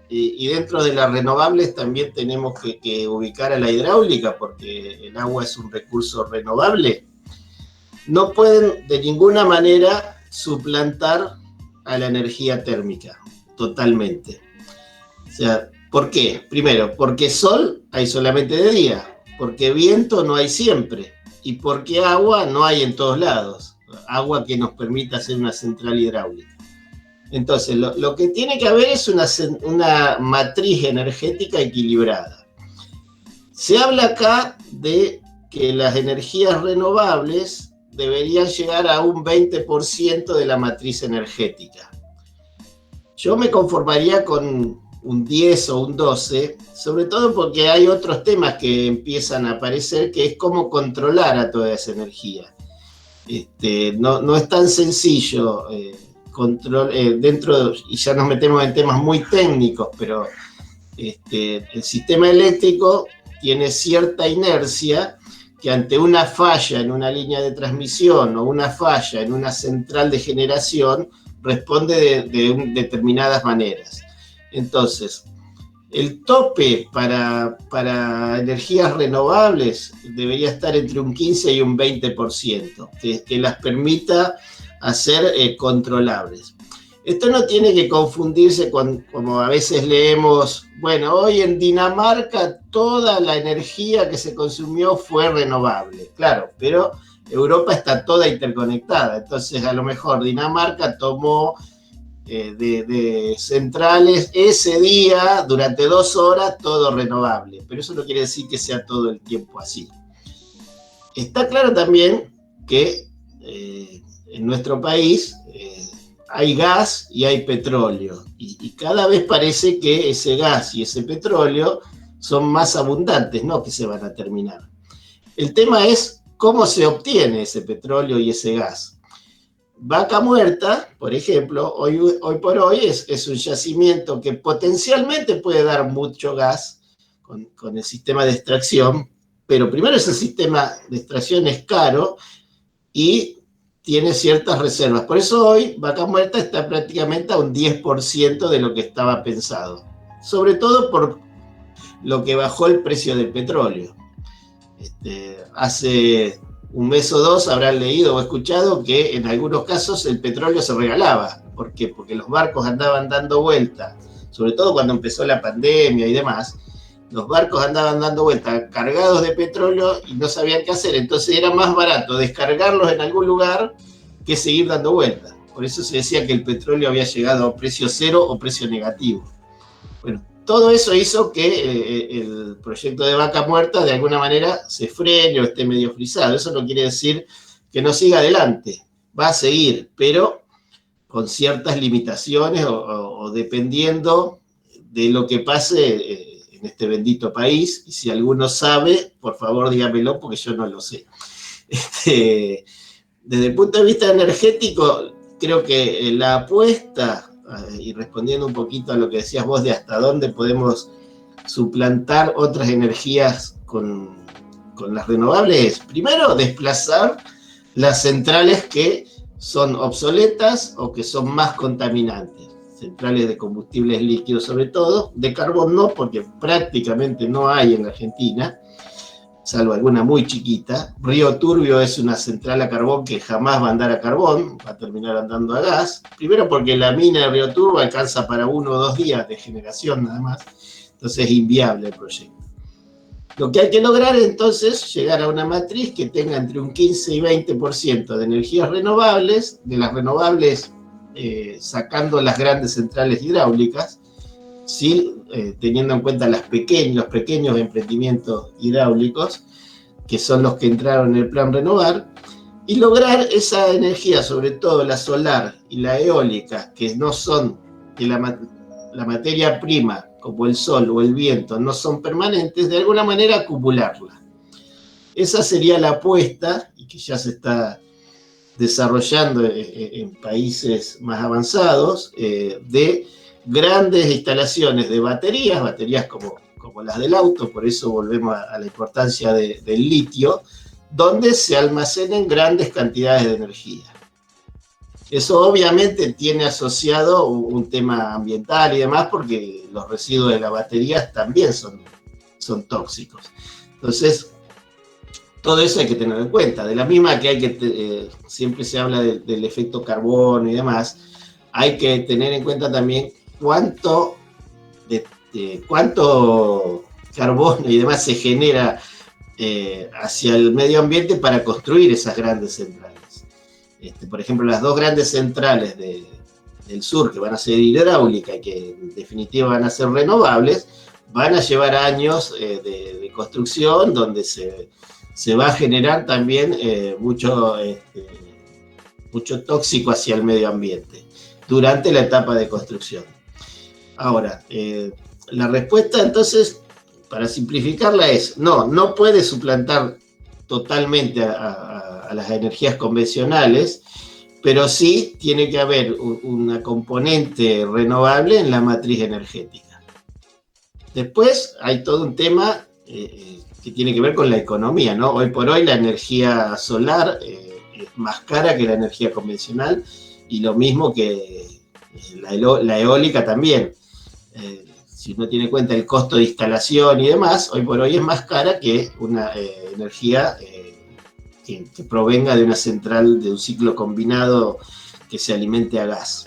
y dentro de las renovables también tenemos que ubicar a la hidráulica, porque el agua es un recurso renovable, no pueden de ninguna manera suplantar a la energía térmica, totalmente. O sea, ¿por qué? Primero, porque sol hay solamente de día, porque viento no hay siempre, y porque agua no hay en todos lados, agua que nos permita hacer una central hidráulica. Entonces, lo que tiene que haber es una matriz energética equilibrada. Se habla acá de que las energías renovables deberían llegar a un 20% de la matriz energética. Yo me conformaría con un 10 o un 12, sobre todo porque hay otros temas que empiezan a aparecer, que es cómo controlar a toda esa energía. No es tan sencillo y ya nos metemos en temas muy técnicos, pero el sistema eléctrico tiene cierta inercia que ante una falla en una línea de transmisión o una falla en una central de generación responde de determinadas maneras. Entonces, el tope para energías renovables debería estar entre un 15 y un 20%, que las permita hacer controlables. Esto no tiene que confundirse con, como a veces leemos, bueno, hoy en Dinamarca toda la energía que se consumió fue renovable. Claro, pero Europa está toda interconectada, entonces a lo mejor Dinamarca tomó de centrales ese día, durante 2 horas, todo renovable, pero eso no quiere decir que sea todo el tiempo así. Está claro también que en nuestro país hay gas y hay petróleo, y cada vez parece que ese gas y ese petróleo son más abundantes, no que se van a terminar. El tema es cómo se obtiene ese petróleo y ese gas. Vaca Muerta, por ejemplo, hoy por hoy es un yacimiento que potencialmente puede dar mucho gas con el sistema de extracción, pero primero ese sistema de extracción es caro y tiene ciertas reservas. Por eso hoy Vaca Muerta está prácticamente a un 10% de lo que estaba pensado, sobre todo por lo que bajó el precio del petróleo. Hace un mes o dos habrán leído o escuchado que en algunos casos el petróleo se regalaba. ¿Por qué? Porque los barcos andaban dando vueltas, sobre todo cuando empezó la pandemia y demás. Los barcos andaban dando vueltas cargados de petróleo y no sabían qué hacer. Entonces era más barato descargarlos en algún lugar que seguir dando vueltas. Por eso se decía que el petróleo había llegado a precio cero o precio negativo. Bueno, todo eso hizo que el proyecto de Vaca Muerta de alguna manera se frene o esté medio frisado. Eso no quiere decir que no siga adelante, va a seguir, pero con ciertas limitaciones o dependiendo de lo que pase en este bendito país. Y si alguno sabe, por favor dígamelo porque yo no lo sé. Desde el punto de vista energético, creo que la apuesta, y respondiendo un poquito a lo que decías vos de hasta dónde podemos suplantar otras energías con las renovables, primero desplazar las centrales que son obsoletas o que son más contaminantes, centrales de combustibles líquidos sobre todo, de carbón no, porque prácticamente no hay en la Argentina, salvo alguna muy chiquita. Río Turbio es una central a carbón que jamás va a andar a carbón, va a terminar andando a gas. Primero porque la mina de Río Turbio alcanza para 1 o 2 días de generación nada más, entonces es inviable el proyecto. Lo que hay que lograr entonces es llegar a una matriz que tenga entre un 15 y 20% de energías renovables, de las renovables sacando las grandes centrales hidráulicas, ¿sí? Teniendo en cuenta los pequeños emprendimientos hidráulicos, que son los que entraron en el Plan Renovar, y lograr esa energía, sobre todo la solar y la eólica, que no son, que la materia prima, como el sol o el viento, no son permanentes, de alguna manera acumularla. Esa sería la apuesta, y que ya se está desarrollando en países más avanzados, de grandes instalaciones de baterías como las del auto, por eso volvemos a la importancia del litio, donde se almacenen grandes cantidades de energía. Eso obviamente tiene asociado un tema ambiental y demás, porque los residuos de las baterías también son tóxicos. Entonces, todo eso hay que tener en cuenta. De la misma que hay que, siempre se habla del efecto carbono y demás, hay que tener en cuenta también cuánto carbono y demás se genera hacia el medio ambiente para construir esas grandes centrales. Por ejemplo, las dos grandes centrales del sur, que van a ser hidráulicas y que en definitiva van a ser renovables, van a llevar años de construcción, donde se va a generar también mucho tóxico hacia el medio ambiente durante la etapa de construcción. Ahora, la respuesta entonces, para simplificarla, es no puede suplantar totalmente a las energías convencionales, pero sí tiene que haber una componente renovable en la matriz energética. Después hay todo un tema que tiene que ver con la economía, ¿no? Hoy por hoy la energía solar es más cara que la energía convencional, y lo mismo que la eólica también. Si uno tiene en cuenta el costo de instalación y demás, hoy por hoy es más cara que una energía que provenga de una central, de un ciclo combinado que se alimente a gas.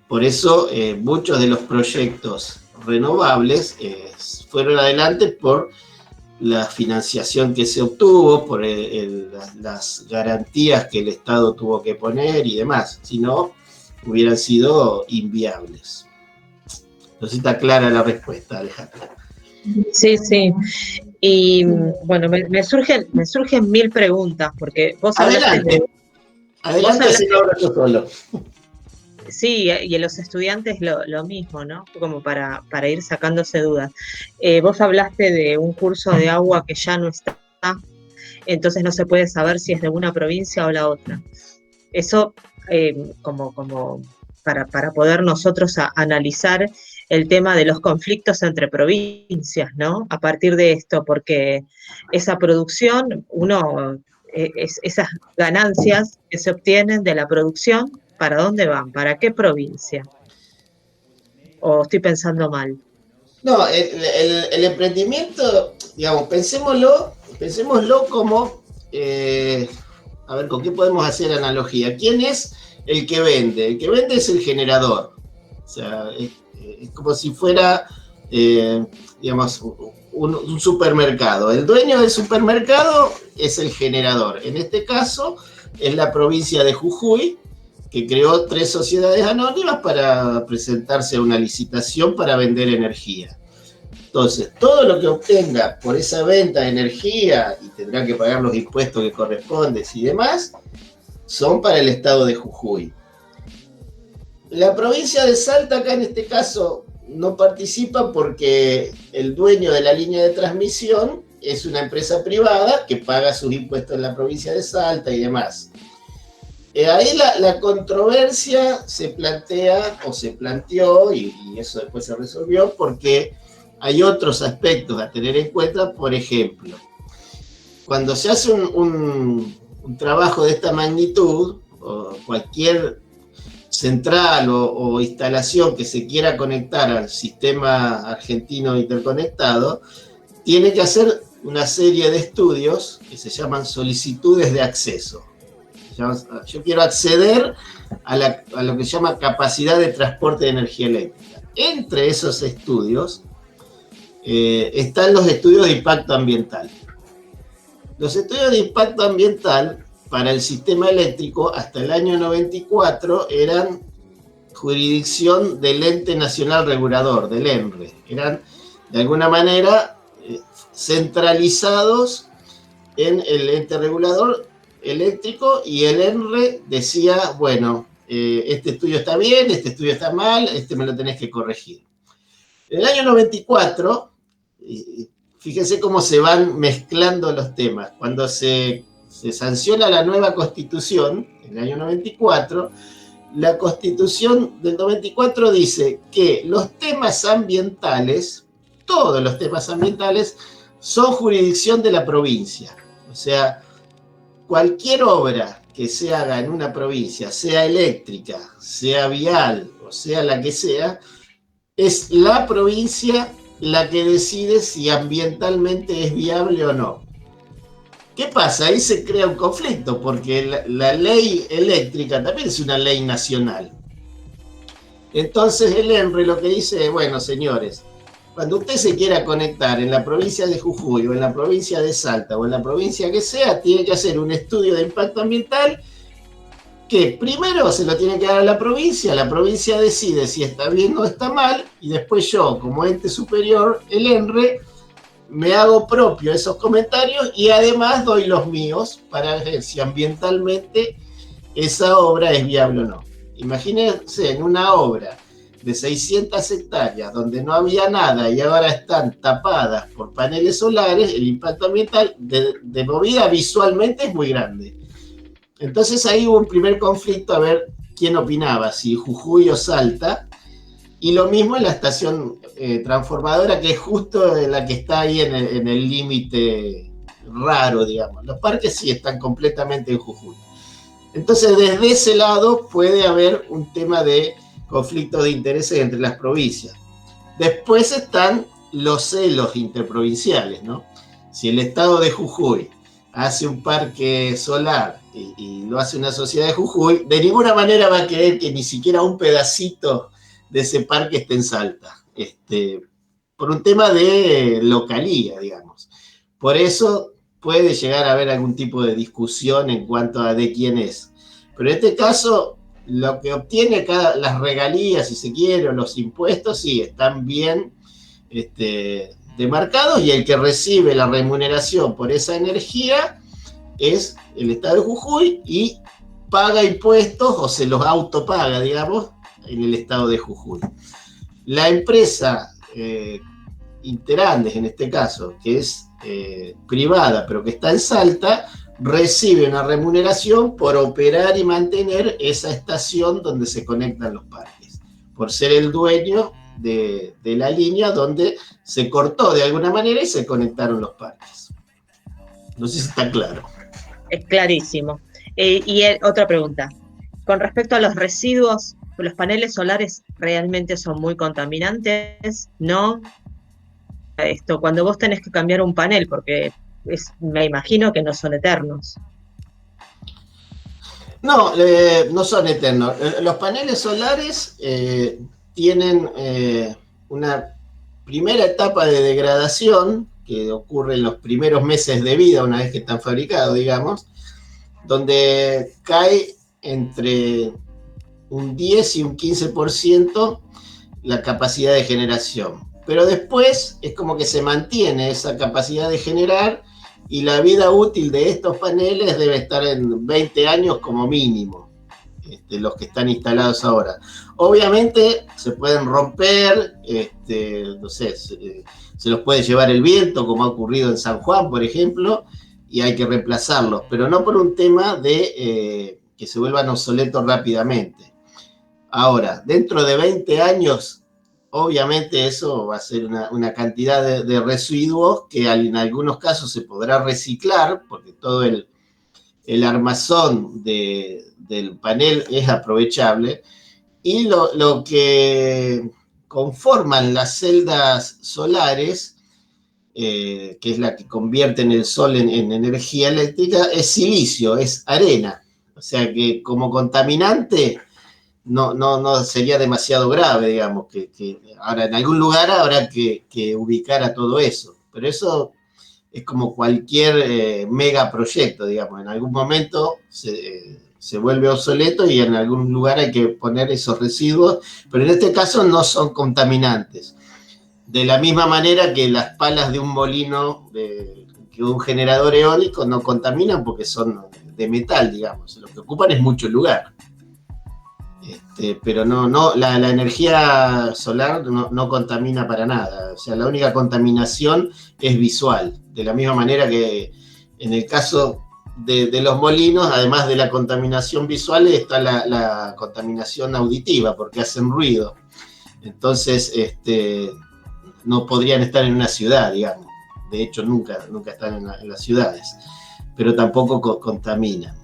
Por eso muchos de los proyectos renovables fueron adelante por la financiación que se obtuvo, por las garantías que el Estado tuvo que poner y demás, si no, hubieran sido inviables. No sé si está clara la respuesta, Alejandra. Sí, sí. Y bueno, me surgen 1000 preguntas, porque vos Adelante, si no hablo yo solo. Sí, y en los estudiantes lo mismo, ¿no? Como para ir sacándose dudas. Vos hablaste de un curso de agua que ya no está, entonces no se puede saber si es de una provincia o la otra. Eso como para poder nosotros analizar el tema de los conflictos entre provincias, ¿no? A partir de esto, porque esa producción, esas ganancias que se obtienen de la producción, ¿para dónde van? ¿Para qué provincia? ¿O estoy pensando mal? No, el emprendimiento, digamos, pensémoslo como, a ver, ¿con qué podemos hacer analogía? ¿Quién es el que vende? El que vende es el generador. O sea, es como si fuera, digamos, un supermercado. El dueño del supermercado es el generador. En este caso, es la provincia de Jujuy, que creó 3 sociedades anónimas para presentarse a una licitación para vender energía. Entonces, todo lo que obtenga por esa venta de energía, y tendrá que pagar los impuestos que corresponden y demás, son para el estado de Jujuy. La provincia de Salta, acá en este caso, no participa porque el dueño de la línea de transmisión es una empresa privada que paga sus impuestos en la provincia de Salta y demás. Ahí la controversia se plantea, o se planteó, y eso después se resolvió, porque hay otros aspectos a tener en cuenta. Por ejemplo, cuando se hace un trabajo de esta magnitud, o cualquier central o instalación que se quiera conectar al sistema argentino interconectado, tiene que hacer una serie de estudios que se llaman solicitudes de acceso. Yo quiero acceder a lo que se llama capacidad de transporte de energía eléctrica. Entre esos estudios están los estudios de impacto ambiental. Los estudios de impacto ambiental para el sistema eléctrico hasta el año 94 eran jurisdicción del Ente Nacional Regulador, del ENRE. Eran de alguna manera centralizados en el ente regulador eléctrico y el ENRE decía, bueno, este estudio está bien, este estudio está mal, este me lo tenés que corregir. En el año 94, fíjense cómo se van mezclando los temas. Cuando se sanciona la nueva Constitución, en el año 94, la Constitución del 94 dice que los temas ambientales, todos los temas ambientales, son jurisdicción de la provincia. O sea, cualquier obra que se haga en una provincia, sea eléctrica, sea vial o sea la que sea, es la provincia la que decide si ambientalmente es viable o no. ¿Qué pasa? Ahí se crea un conflicto, porque la ley eléctrica también es una ley nacional. Entonces el ENRE lo que dice, bueno, señores, cuando usted se quiera conectar en la provincia de Jujuy o en la provincia de Salta o en la provincia que sea, tiene que hacer un estudio de impacto ambiental que primero se lo tiene que dar a la provincia decide si está bien o está mal, y después yo, como ente superior, el ENRE, me hago propio esos comentarios y además doy los míos para ver si ambientalmente esa obra es viable o no. Imagínense en una obra de 600 hectáreas donde no había nada y ahora están tapadas por paneles solares, el impacto ambiental de movida visualmente es muy grande. Entonces ahí hubo un primer conflicto a ver quién opinaba, si Jujuy o Salta, y lo mismo en la estación transformadora, que es justo la que está ahí en el límite raro, digamos. Los parques sí están completamente en Jujuy. Entonces desde ese lado puede haber un tema de conflicto de intereses entre las provincias. Después están los celos interprovinciales, ¿no? Si el estado de Jujuy hace un parque solar y lo hace una sociedad de Jujuy, de ninguna manera va a querer que ni siquiera un pedacito de ese parque esté en Salta, por un tema de localía, digamos. Por eso puede llegar a haber algún tipo de discusión en cuanto a de quién es. Pero en este caso, lo que obtiene las regalías, si se quiere, o los impuestos, sí, están bien demarcados, y el que recibe la remuneración por esa energía es el estado de Jujuy y paga impuestos o se los autopaga, digamos, en el estado de Jujuy. La empresa Interandes, en este caso, que es privada pero que está en Salta, recibe una remuneración por operar y mantener esa estación donde se conectan los parques, por ser el dueño de la línea donde se cortó de alguna manera y se conectaron los parques. No sé si está claro. Es clarísimo. Otra pregunta. Con respecto a los residuos, ¿los paneles solares realmente son muy contaminantes? ¿No? Cuando vos tenés que cambiar un panel, porque me imagino que no son eternos. No, no son eternos. Los paneles solares tienen una primera etapa de degradación que ocurre en los primeros meses de vida, una vez que están fabricados, digamos, donde cae entre un 10 y un 15% la capacidad de generación. Pero después es como que se mantiene esa capacidad de generar, y la vida útil de estos paneles debe estar en 20 años como mínimo, los que están instalados ahora. Obviamente se pueden romper, no sé, se los puede llevar el viento, como ha ocurrido en San Juan, por ejemplo, y hay que reemplazarlos, pero no por un tema de que se vuelvan obsoletos rápidamente. Ahora, dentro de 20 años, obviamente eso va a ser una cantidad de residuos que en algunos casos se podrá reciclar, porque todo el armazón del panel es aprovechable, y lo que conforman las celdas solares, que es la que convierte el sol en energía eléctrica, es silicio, es arena. O sea que como contaminante no sería demasiado grave, digamos, que ahora en algún lugar habrá que ubicar a todo eso. Pero eso es como cualquier megaproyecto, digamos. En algún momento se vuelve obsoleto y en algún lugar hay que poner esos residuos, pero en este caso no son contaminantes. De la misma manera que las palas de un molino que un generador eólico no contaminan porque son de metal, digamos. Lo que ocupan es mucho lugar. Pero la energía solar no contamina para nada. O sea, la única contaminación es visual. De la misma manera que en el caso de los molinos, además de la contaminación visual, está la contaminación auditiva, porque hacen ruido. Entonces, no podrían estar en una ciudad, digamos. De hecho, nunca están en las ciudades. Pero tampoco contaminan.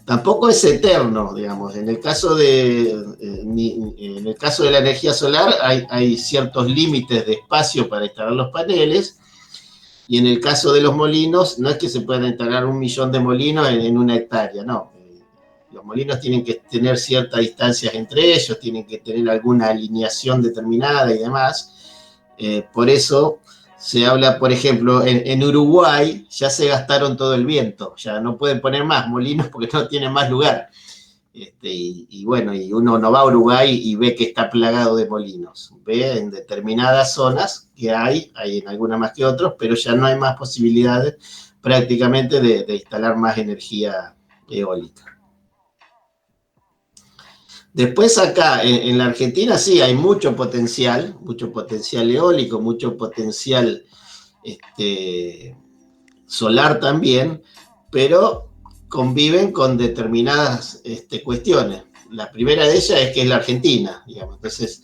Tampoco es eterno, digamos. En el caso de la energía solar hay ciertos límites de espacio para instalar los paneles, y en el caso de los molinos no es que se puedan instalar 1 millón de molinos en una hectárea, no. Los molinos tienen que tener ciertas distancias entre ellos, tienen que tener alguna alineación determinada y demás. Por eso se habla, por ejemplo, en Uruguay ya se gastaron todo el viento, ya no pueden poner más molinos porque no tienen más lugar. Y bueno, y uno no va a Uruguay y ve que está plagado de molinos. Ve en determinadas zonas que hay en algunas más que otros, pero ya no hay más posibilidades prácticamente de instalar más energía eólica. Después acá, en la Argentina, sí, hay mucho potencial eólico, mucho potencial solar también, pero conviven con determinadas cuestiones. La primera de ellas es que es la Argentina, digamos. Entonces,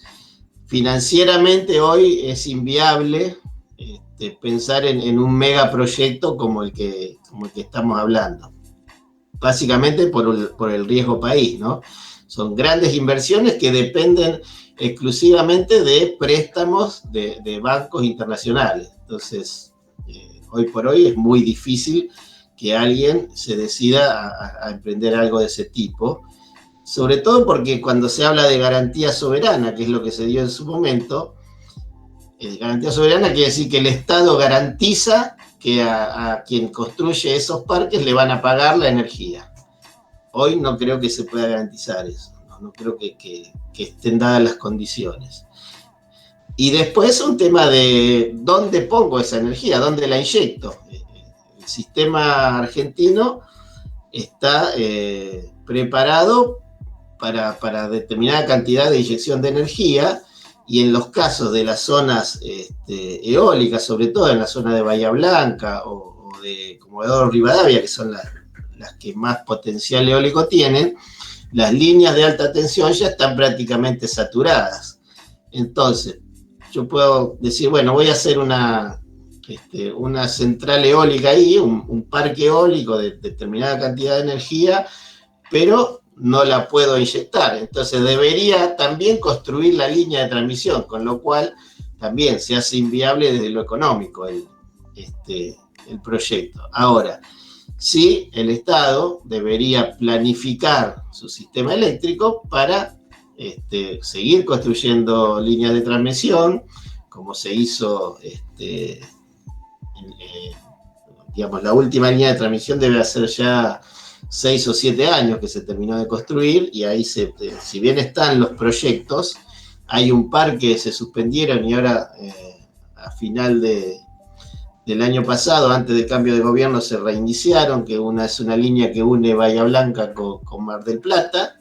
financieramente hoy es inviable pensar en un megaproyecto como el que estamos hablando. Básicamente por el riesgo país, ¿no? Son grandes inversiones que dependen exclusivamente de préstamos de bancos internacionales. Entonces, hoy por hoy es muy difícil que alguien se decida a emprender algo de ese tipo, sobre todo porque cuando se habla de garantía soberana, que es lo que se dio en su momento, garantía soberana quiere decir que el Estado garantiza que a quien construye esos parques le van a pagar la energía. Hoy no creo que se pueda garantizar eso, no creo que estén dadas las condiciones. Y después un tema de dónde pongo esa energía, dónde la inyecto. El sistema argentino está preparado para determinada cantidad de inyección de energía, y en los casos de las zonas eólicas, sobre todo en la zona de Bahía Blanca o de Comodoro Rivadavia, que son las que más potencial eólico tienen, las líneas de alta tensión ya están prácticamente saturadas. Entonces, yo puedo decir, bueno, voy a hacer una central eólica ahí, un parque eólico de determinada cantidad de energía, pero no la puedo inyectar. Entonces, debería también construir la línea de transmisión, con lo cual también se hace inviable desde lo económico el proyecto. Ahora, sí, el Estado debería planificar su sistema eléctrico para seguir construyendo líneas de transmisión, como se hizo, digamos, la última línea de transmisión debe hacer ya 6 o 7 años que se terminó de construir, y ahí si bien están los proyectos, hay un par que se suspendieron y ahora a final del año pasado, antes del cambio de gobierno, se reiniciaron, que una es una línea que une Bahía Blanca con Mar del Plata,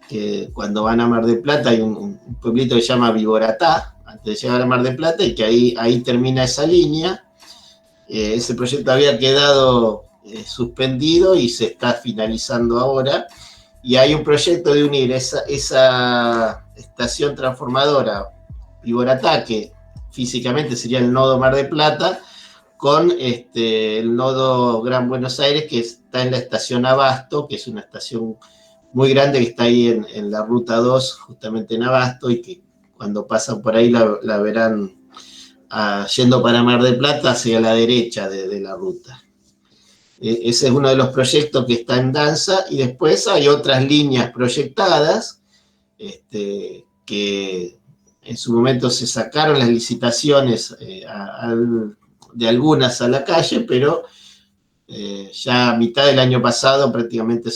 que cuando van a Mar del Plata hay un pueblito que se llama Viboratá, antes de llegar a Mar del Plata, y que ahí termina esa línea. Ese proyecto había quedado suspendido y se está finalizando ahora, y hay un proyecto de unir esa estación transformadora Viboratá, que físicamente sería el nodo Mar del Plata, con el nodo Gran Buenos Aires, que está en la estación Abasto, que es una estación muy grande que está ahí en la ruta 2, justamente en Abasto, y que cuando pasan por ahí la verán yendo para Mar del Plata hacia la derecha de la ruta. Ese es uno de los proyectos que está en danza, y después hay otras líneas proyectadas que en su momento se sacaron las licitaciones de algunas a la calle, pero ya a mitad del año pasado prácticamente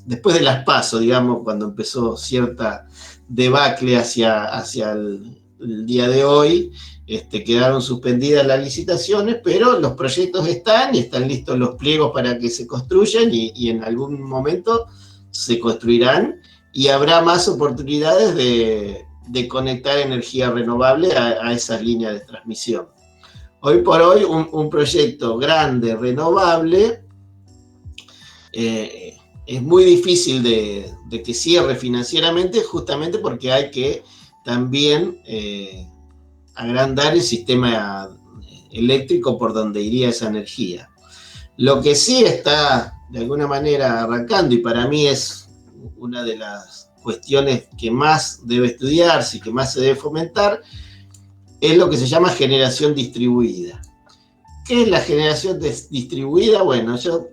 después de las PASO, digamos, cuando empezó cierta debacle hacia el día de hoy, quedaron suspendidas las licitaciones, pero los proyectos están y están listos los pliegos para que se construyan y en algún momento se construirán y habrá más oportunidades de conectar energía renovable a esas líneas de transmisión. Hoy por hoy un proyecto grande, renovable, es muy difícil de que cierre financieramente, justamente porque hay que también agrandar el sistema eléctrico por donde iría esa energía. Lo que sí está de alguna manera arrancando, y para mí es una de las cuestiones que más debe estudiarse y que más se debe fomentar, es lo que se llama generación distribuida. ¿Qué es la generación distribuida? Bueno, yo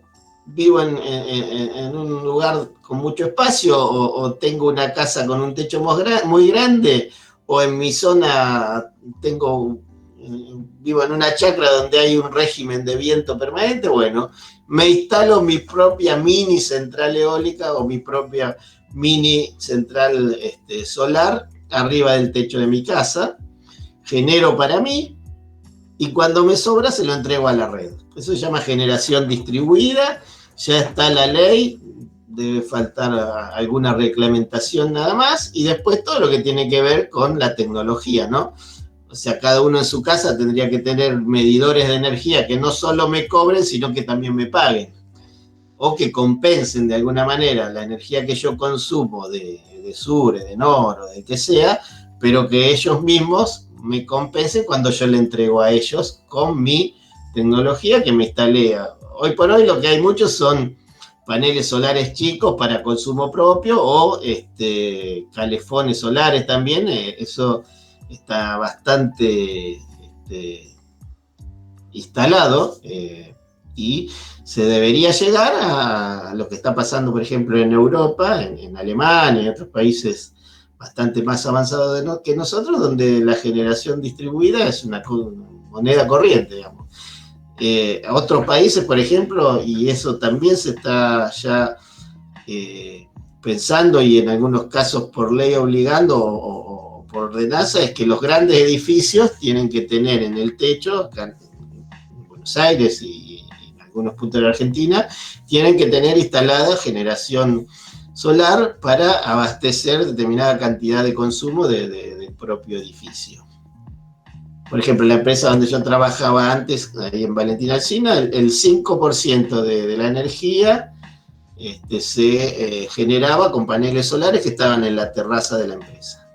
vivo en un lugar con mucho espacio o tengo una casa con un techo muy grande, o en mi zona vivo en una chacra donde hay un régimen de viento permanente. Bueno, me instalo mi propia mini central eólica o mi propia mini central solar arriba del techo de mi casa, genero para mí y cuando me sobra se lo entrego a la red. Eso se llama generación distribuida, ya está la ley, debe faltar alguna reglamentación nada más, y después todo lo que tiene que ver con la tecnología, ¿no? O sea, cada uno en su casa tendría que tener medidores de energía que no solo me cobren, sino que también me paguen, o que compensen de alguna manera la energía que yo consumo de Sure, de Noro, de que sea, pero que ellos mismos me compensen cuando yo le entrego a ellos con mi tecnología que me instalé. Hoy por hoy lo que hay muchos son paneles solares chicos para consumo propio o calefones solares también. Eso está bastante instalado y se debería llegar a lo que está pasando, por ejemplo, en Europa, en Alemania y otros países bastante más avanzados que nosotros, donde la generación distribuida es una moneda corriente, digamos. Otros países, por ejemplo, y eso también se está ya pensando y en algunos casos por ley obligando o por ordenanza, es que los grandes edificios tienen que tener en el techo, acá en Buenos Aires y en algunos puntos de la Argentina, tienen que tener instalada generación solar para abastecer determinada cantidad de consumo del propio edificio. Por ejemplo, la empresa donde yo trabajaba antes, ahí en Valentín Alsina, el 5% de la energía se generaba con paneles solares que estaban en la terraza de la empresa.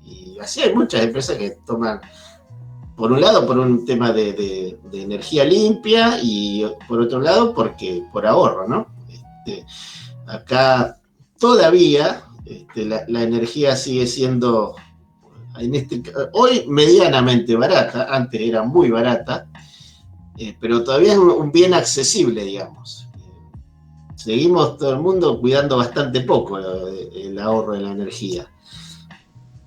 Y así hay muchas empresas que toman, por un lado, por un tema de energía limpia y por otro lado, por ahorro, ¿no? Acá todavía la energía sigue siendo hoy medianamente barata, antes era muy barata, pero todavía es un bien accesible, digamos. Seguimos todo el mundo cuidando bastante poco el ahorro de la energía.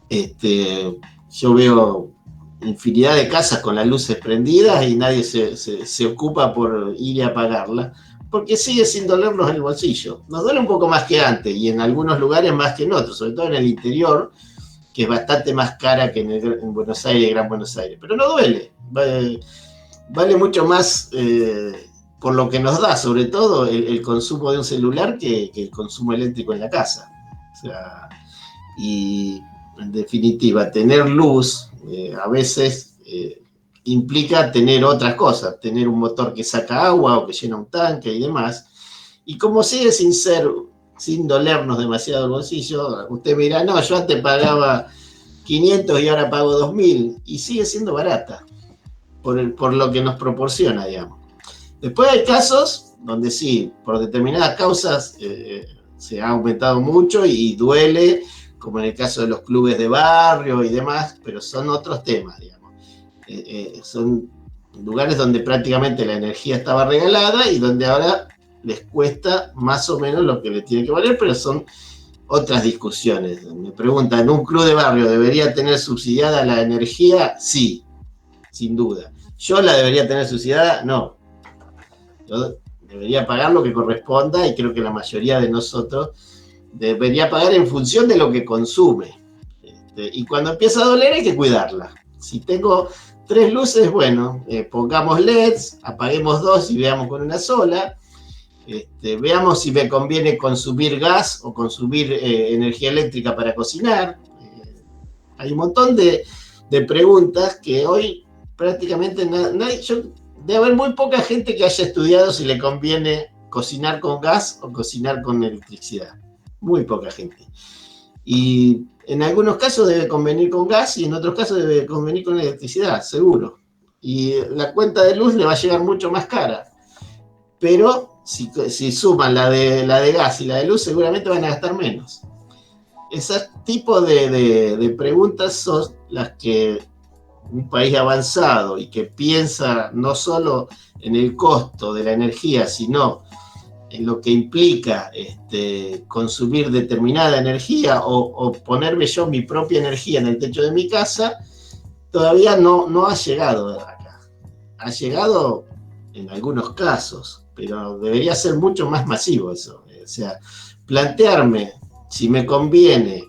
Yo veo infinidad de casas con las luces prendidas y nadie se ocupa por ir y apagarla, porque sigue sin dolernos el bolsillo. Nos duele un poco más que antes y en algunos lugares más que en otros, sobre todo en el interior, que es bastante más cara que en Buenos Aires, Gran Buenos Aires, pero no duele, vale mucho más por lo que nos da, sobre todo el consumo de un celular que el consumo eléctrico en la casa. O sea, y en definitiva, tener luz a veces implica tener otras cosas, tener un motor que saca agua o que llena un tanque y demás, y como sigue sin dolernos demasiado el bolsillo, usted me dirá, no, yo antes pagaba 500 y ahora pago 2.000, y sigue siendo barata, por lo que nos proporciona, digamos. Después hay casos donde sí, por determinadas causas se ha aumentado mucho y duele, como en el caso de los clubes de barrio y demás, pero son otros temas, digamos. Son lugares donde prácticamente la energía estaba regalada y donde ahora les cuesta más o menos lo que les tiene que valer, pero son otras discusiones. Me preguntan, ¿un club de barrio debería tener subsidiada la energía? Sí, sin duda. ¿Yo la debería tener subsidiada? No. Yo debería pagar lo que corresponda y creo que la mayoría de nosotros debería pagar en función de lo que consume. Y cuando empieza a doler hay que cuidarla. Si tengo 3 luces, bueno, pongamos LEDs, apaguemos 2 y veamos con una sola. Veamos si me conviene consumir gas o consumir energía eléctrica para cocinar. Hay un montón de preguntas que hoy prácticamente nadie, debe haber muy poca gente que haya estudiado si le conviene cocinar con gas o cocinar con electricidad. Muy poca gente. Y en algunos casos debe convenir con gas y en otros casos debe convenir con electricidad, seguro. Y la cuenta de luz le va a llegar mucho más cara. Pero si suman la de gas y la de luz, seguramente van a gastar menos. Ese tipo de preguntas son las que un país avanzado y que piensa no solo en el costo de la energía, sino en lo que implica consumir determinada energía o ponerme yo mi propia energía en el techo de mi casa, todavía no ha llegado acá. Ha llegado en algunos casos, pero debería ser mucho más masivo eso. O sea, plantearme si me conviene,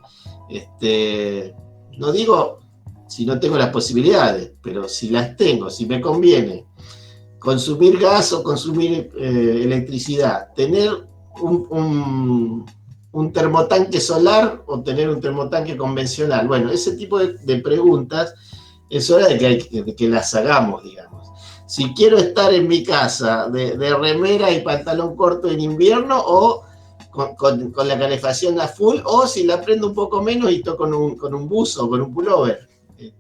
no digo si no tengo las posibilidades, pero si las tengo, si me conviene consumir gas o consumir electricidad, tener un termotanque solar o tener un termotanque convencional. Bueno, ese tipo de preguntas es hora de que las hagamos, digamos. Si quiero estar en mi casa de remera y pantalón corto en invierno o con la calefacción a full, o si la prendo un poco menos y estoy con un buzo o con un pullover.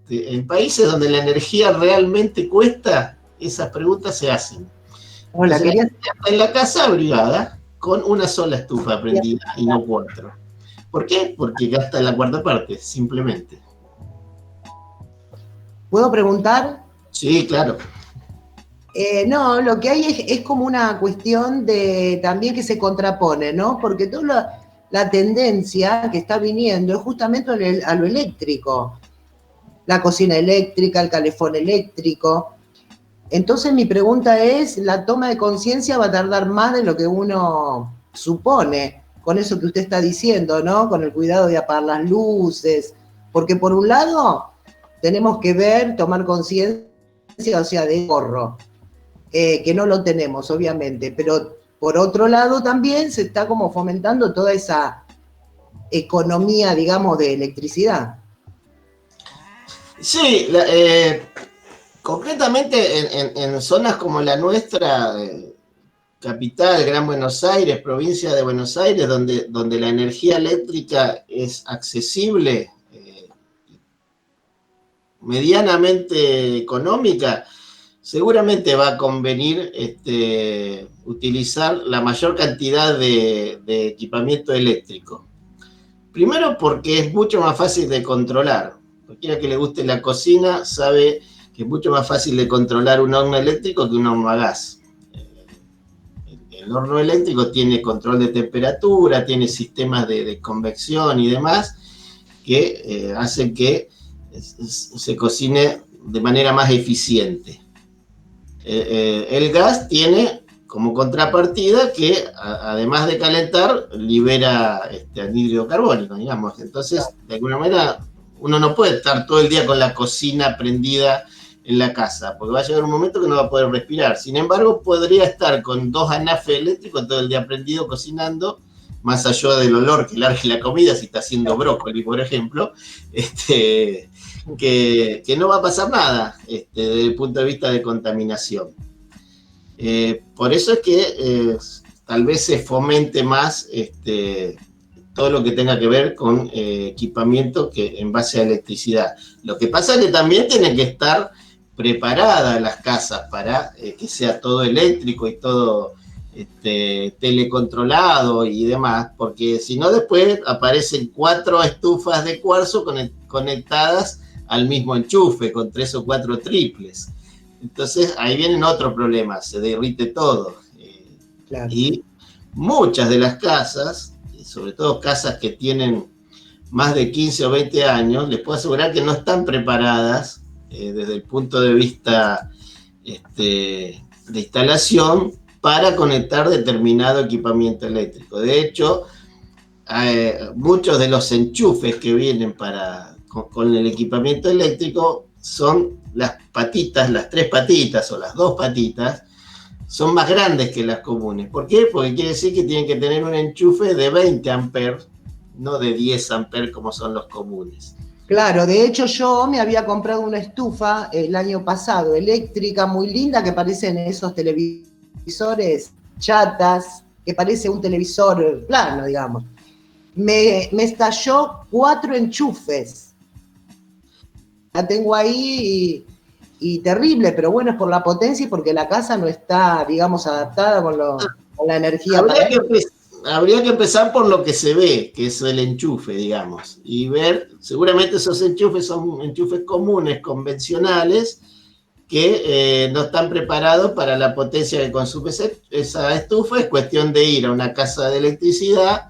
En países donde la energía realmente cuesta, esas preguntas se hacen. Hola, quería... En la casa abrigada, con una sola estufa prendida y no 4. ¿Por qué? Porque gasta la cuarta parte, simplemente. ¿Puedo preguntar? Sí, claro. No, lo que hay es como una cuestión de también que se contrapone, ¿no? Porque toda la tendencia que está viniendo es justamente a lo eléctrico. La cocina eléctrica, el calefón eléctrico. Entonces mi pregunta es, ¿la toma de conciencia va a tardar más de lo que uno supone? Con eso que usted está diciendo, ¿no? Con el cuidado de apagar las luces. Porque por un lado tenemos que ver, tomar conciencia, o sea, de ahorro. Que no lo tenemos, obviamente, pero por otro lado también se está como fomentando toda esa economía, digamos, de electricidad. Sí, concretamente en zonas como la nuestra, capital, Gran Buenos Aires, provincia de Buenos Aires, donde la energía eléctrica es accesible, medianamente económica, seguramente va a convenir utilizar la mayor cantidad de equipamiento eléctrico. Primero porque es mucho más fácil de controlar. Cualquiera que le guste la cocina sabe que es mucho más fácil de controlar un horno eléctrico que un horno a gas. El horno eléctrico tiene control de temperatura, tiene sistemas de convección y demás que hacen que se cocine de manera más eficiente. El gas tiene como contrapartida que, además de calentar, libera anhídrido carbónico, digamos. Entonces, de alguna manera, uno no puede estar todo el día con la cocina prendida en la casa, porque va a llegar un momento que no va a poder respirar. Sin embargo, podría estar con 2 anafes eléctricos todo el día prendido cocinando, más allá del olor que largue la comida, si está haciendo brócoli, por ejemplo, que no va a pasar nada desde el punto de vista de contaminación. Por eso es que tal vez se fomente más todo lo que tenga que ver con equipamiento que en base a electricidad. Lo que pasa es que también tienen que estar preparadas las casas para que sea todo eléctrico y todo telecontrolado y demás, porque si no después aparecen 4 estufas de cuarzo conectadas al mismo enchufe, con 3 o 4 triples. Entonces ahí vienen otros problemas, se derrite todo. Claro. Y muchas de las casas, sobre todo casas que tienen más de 15 o 20 años, les puedo asegurar que no están preparadas desde el punto de vista de instalación para conectar determinado equipamiento eléctrico. De hecho, muchos de los enchufes que vienen con el equipamiento eléctrico son las patitas, las 3 patitas o las 2 patitas, son más grandes que las comunes. ¿Por qué? Porque quiere decir que tienen que tener un enchufe de 20 amperes, no de 10 amperes como son los comunes. Claro, de hecho yo me había comprado una estufa el año pasado, eléctrica, muy linda, que parece en esos televisores chatas, que parece un televisor plano, digamos. Me estalló 4 enchufes. La tengo ahí y terrible, pero bueno, es por la potencia y porque la casa no está, digamos, adaptada con la energía. Habría que empezar por lo que se ve, que es el enchufe, digamos, y ver, seguramente esos enchufes son enchufes comunes, convencionales, que no están preparados para la potencia que consume esa estufa. Es cuestión de ir a una casa de electricidad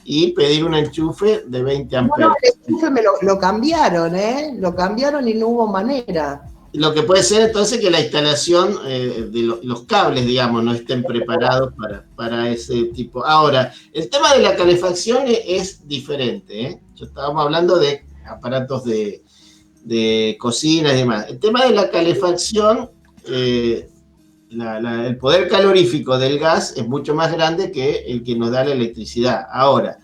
y pedir un enchufe de 20 amperes. No, el enchufe me lo cambiaron, ¿eh? Lo cambiaron y no hubo manera. Lo que puede ser entonces que la instalación de los cables, digamos, no estén preparados para ese tipo. Ahora, el tema de la calefacción es diferente, ¿eh? Estábamos hablando de aparatos de cocina y demás. El tema de la calefacción, el poder calorífico del gas es mucho más grande que el que nos da la electricidad. Ahora,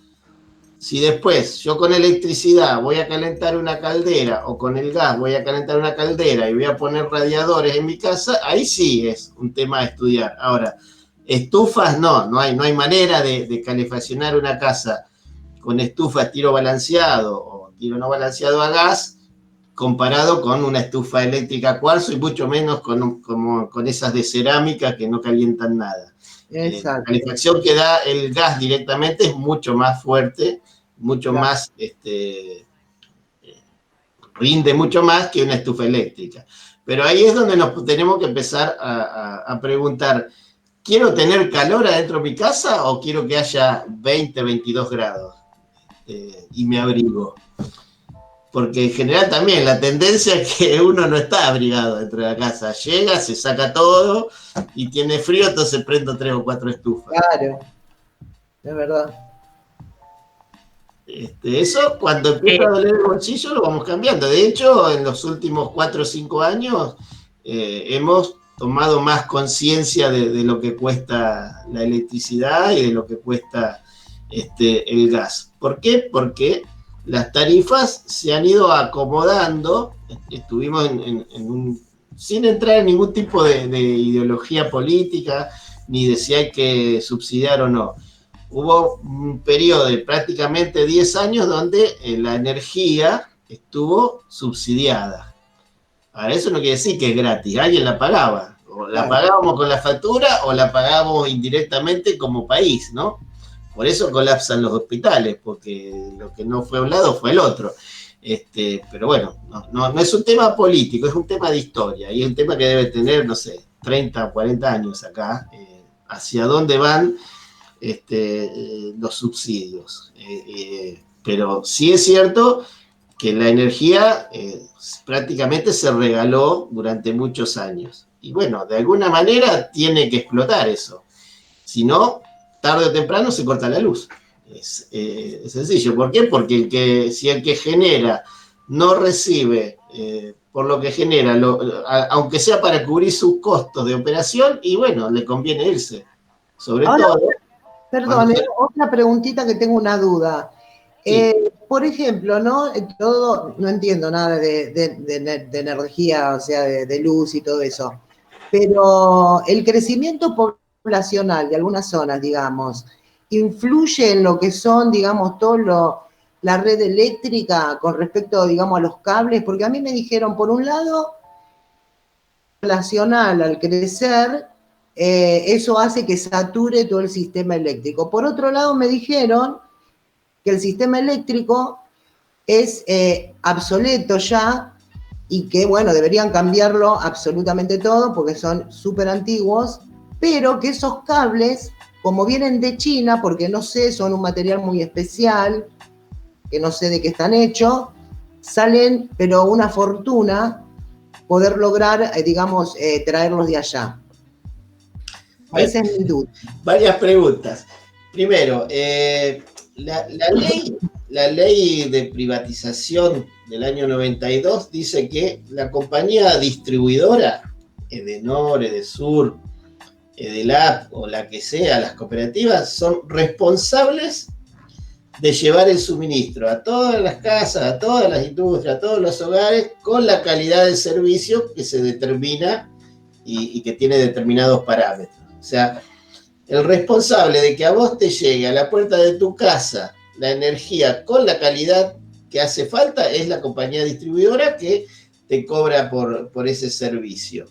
si después yo con electricidad voy a calentar una caldera o con el gas voy a calentar una caldera y voy a poner radiadores en mi casa, ahí sí es un tema a estudiar. Ahora, estufas no hay manera de calefaccionar una casa con estufas tiro balanceado o tiro no balanceado a gas comparado con una estufa eléctrica a cuarzo y mucho menos con esas de cerámica que no calientan nada. La calefacción que da el gas directamente es mucho más fuerte, mucho más, rinde mucho más que una estufa eléctrica. Pero ahí es donde nos tenemos que empezar a preguntar, ¿quiero tener calor adentro de mi casa o quiero que haya 20, 22 grados y me abrigo? Porque en general también la tendencia es que uno no está abrigado dentro de la casa. Llega, se saca todo y tiene frío, entonces prendo 3 o 4 estufas. Claro, es verdad. Eso cuando empieza a doler el bolsillo lo vamos cambiando. De hecho, en los últimos 4 o 5 años hemos tomado más conciencia de lo que cuesta la electricidad y de lo que cuesta el gas. ¿Por qué? Porque las tarifas se han ido acomodando. Estuvimos sin entrar en ningún tipo de ideología política, ni de si hay que subsidiar o no. Hubo un periodo de prácticamente 10 años donde la energía estuvo subsidiada. Ahora, eso no quiere decir que es gratis, alguien la pagaba. O la pagábamos con la factura o la pagábamos indirectamente como país, ¿no? Por eso colapsan los hospitales, porque lo que no fue a un lado fue el otro. Pero bueno, no es un tema político, es un tema de historia, y es un tema que debe tener, no sé, 30 o 40 años acá, hacia dónde van los subsidios. Pero sí es cierto que la energía prácticamente se regaló durante muchos años. Y bueno, de alguna manera tiene que explotar eso. Si no, tarde o temprano se corta la luz. Es sencillo. ¿Por qué? Porque si el que genera no recibe por lo que genera, aunque sea para cubrir sus costos de operación, y bueno, le conviene irse. Sobre todo... Perdón, otra preguntita que tengo una duda. Sí. Por ejemplo, ¿no? No entiendo nada de energía, o sea, de luz y todo eso, pero el crecimiento poblacional de algunas zonas, digamos, influye en lo que son, digamos, la red eléctrica con respecto, digamos, a los cables, porque a mí me dijeron, por un lado, poblacional al crecer, eso hace que sature todo el sistema eléctrico. Por otro lado, me dijeron que el sistema eléctrico es obsoleto ya y que, bueno, deberían cambiarlo absolutamente todo porque son súper antiguos, pero que esos cables, como vienen de China, porque no sé, son un material muy especial, que no sé de qué están hechos, salen, pero una fortuna poder lograr, digamos, traerlos de allá. Esa es mi duda. Varias preguntas. Primero, la ley la ley de privatización del año 92 dice que la compañía distribuidora, Edenor, Edesur, Edelap o la que sea, las cooperativas, son responsables de llevar el suministro a todas las casas, a todas las industrias, a todos los hogares, con la calidad de servicio que se determina y que tiene determinados parámetros. O sea, el responsable de que a vos te llegue a la puerta de tu casa la energía con la calidad que hace falta es la compañía distribuidora que te cobra por ese servicio.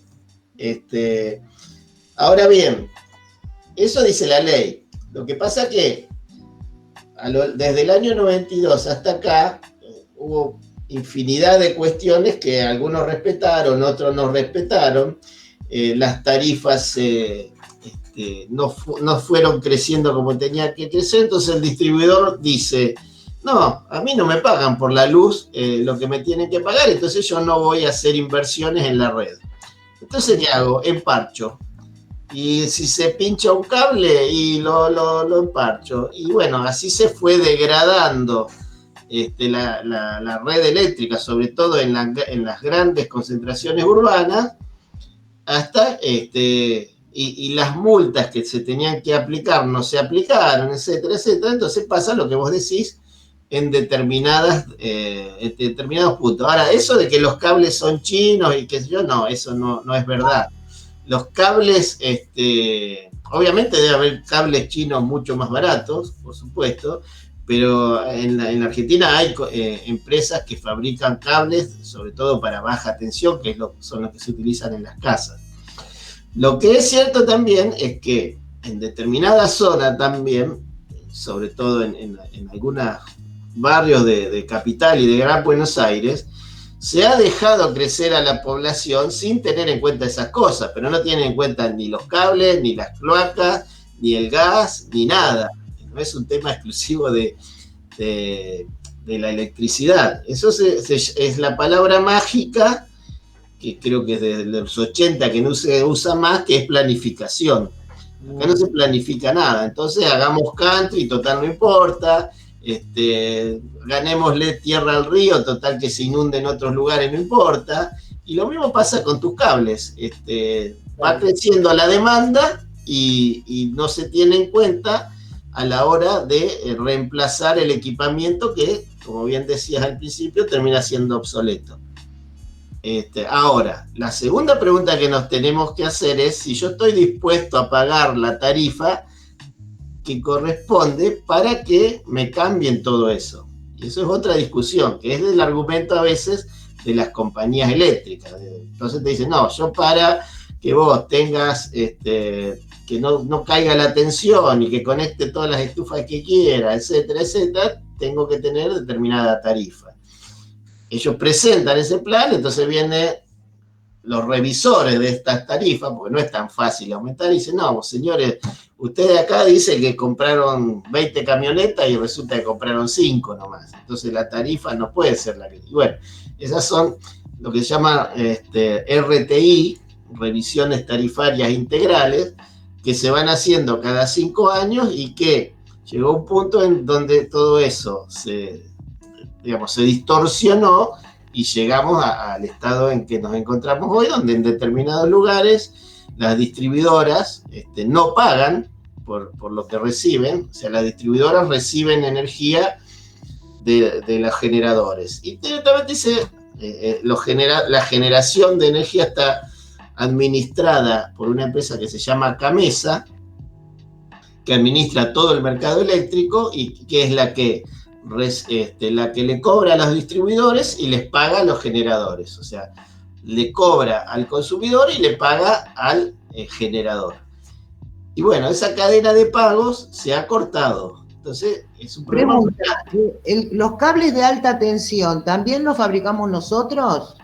Ahora bien, eso dice la ley. Lo que pasa que desde el año 92 hasta acá hubo infinidad de cuestiones que algunos respetaron, otros no respetaron. Las tarifas no fueron creciendo como tenían que crecer, entonces el distribuidor dice, no, a mí no me pagan por la luz lo que me tienen que pagar, entonces yo no voy a hacer inversiones en la red. Entonces, ¿qué hago? Emparcho. Y si se pincha un cable, y lo emparcho. Y bueno, así se fue degradando la red eléctrica, sobre todo en las grandes concentraciones urbanas, hasta y las multas que se tenían que aplicar no se aplicaron, etcétera, etcétera. Entonces pasa lo que vos decís en determinados puntos. Ahora, eso de que los cables son chinos y qué sé yo, no, eso no es verdad. Los cables, obviamente debe haber cables chinos mucho más baratos, por supuesto, pero en la Argentina hay empresas que fabrican cables, sobre todo para baja tensión, que son los que se utilizan en las casas. Lo que es cierto también es que en determinadas zonas también, sobre todo en algunos barrios de Capital y de Gran Buenos Aires, se ha dejado crecer a la población sin tener en cuenta esas cosas, pero no tienen en cuenta ni los cables, ni las cloacas, ni el gas, ni nada. No es un tema exclusivo de la electricidad. Eso es la palabra mágica, que creo que es desde los 80 que no se usa más, que es planificación. Acá no se planifica nada, entonces hagamos country, total no importa, ganémosle tierra al río, total que se inunde en otros lugares, no importa. Y lo mismo pasa con tus cables. Va creciendo la demanda y no se tiene en cuenta a la hora de reemplazar el equipamiento que, como bien decías al principio, termina siendo obsoleto. Ahora, la segunda pregunta que nos tenemos que hacer es si yo estoy dispuesto a pagar la tarifa que corresponde para que me cambien todo eso. Y eso es otra discusión, que es el argumento a veces de las compañías eléctricas. Entonces te dicen, no, yo para que vos tengas, que no caiga la tensión y que conecte todas las estufas que quiera, etcétera, etcétera, tengo que tener determinada tarifa. Ellos presentan ese plan, entonces vienen los revisores de estas tarifas, porque no es tan fácil aumentar, y dicen, no, señores, ustedes acá dicen que compraron 20 camionetas y resulta que compraron 5 nomás. Entonces la tarifa no puede ser la que... Y bueno, esas son lo que se llama RTI, revisiones tarifarias integrales, que se van haciendo cada 5 años y que llegó un punto en donde todo eso se distorsionó y llegamos al estado en que nos encontramos hoy, donde en determinados lugares las distribuidoras no pagan por lo que reciben. O sea, las distribuidoras reciben energía de los generadores. Y directamente dice, la generación de energía está administrada por una empresa que se llama Camesa, que administra todo el mercado eléctrico y que es la que le cobra a los distribuidores y les paga a los generadores. O sea, le cobra al consumidor y le paga al generador. Y bueno, esa cadena de pagos se ha cortado. Entonces, es un problema. Pregunta, ¿los cables de alta tensión también los fabricamos nosotros?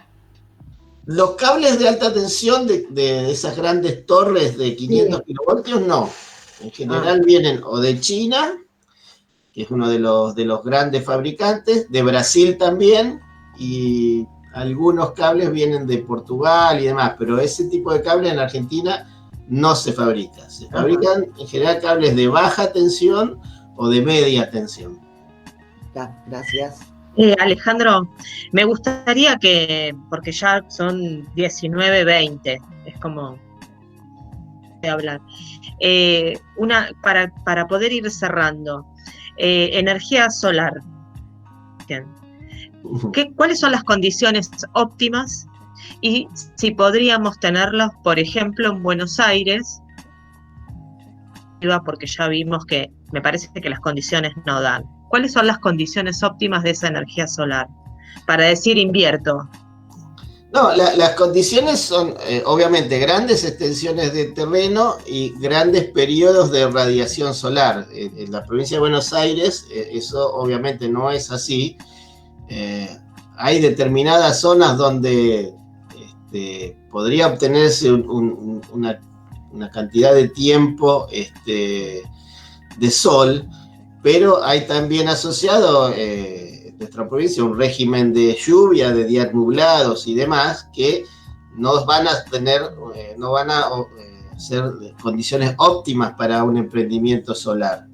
Los cables de alta tensión de esas grandes torres de 500 kilovoltios, no. En general vienen o de China, que es uno de los grandes fabricantes, de Brasil también, y algunos cables vienen de Portugal y demás, pero ese tipo de cable en Argentina no se fabrica. Se fabrican en general cables de baja tensión o de media tensión. Gracias. Alejandro, me gustaría que, porque ya son 19:20, es como de hablar, para poder ir cerrando, energía solar. Bien. ¿Cuáles son las condiciones óptimas? Y si podríamos tenerlas, por ejemplo, en Buenos Aires, porque ya vimos que me parece que las condiciones no dan. ¿Cuáles son las condiciones óptimas de esa energía solar? Para decir invierto. No, las condiciones son obviamente grandes extensiones de terreno y grandes periodos de radiación solar. En la provincia de Buenos Aires eso obviamente no es así. Hay determinadas zonas donde podría obtenerse una cantidad de tiempo de sol, pero hay también asociado en nuestra provincia un régimen de lluvia, de días nublados y demás, que no van a ser condiciones óptimas para un emprendimiento solar.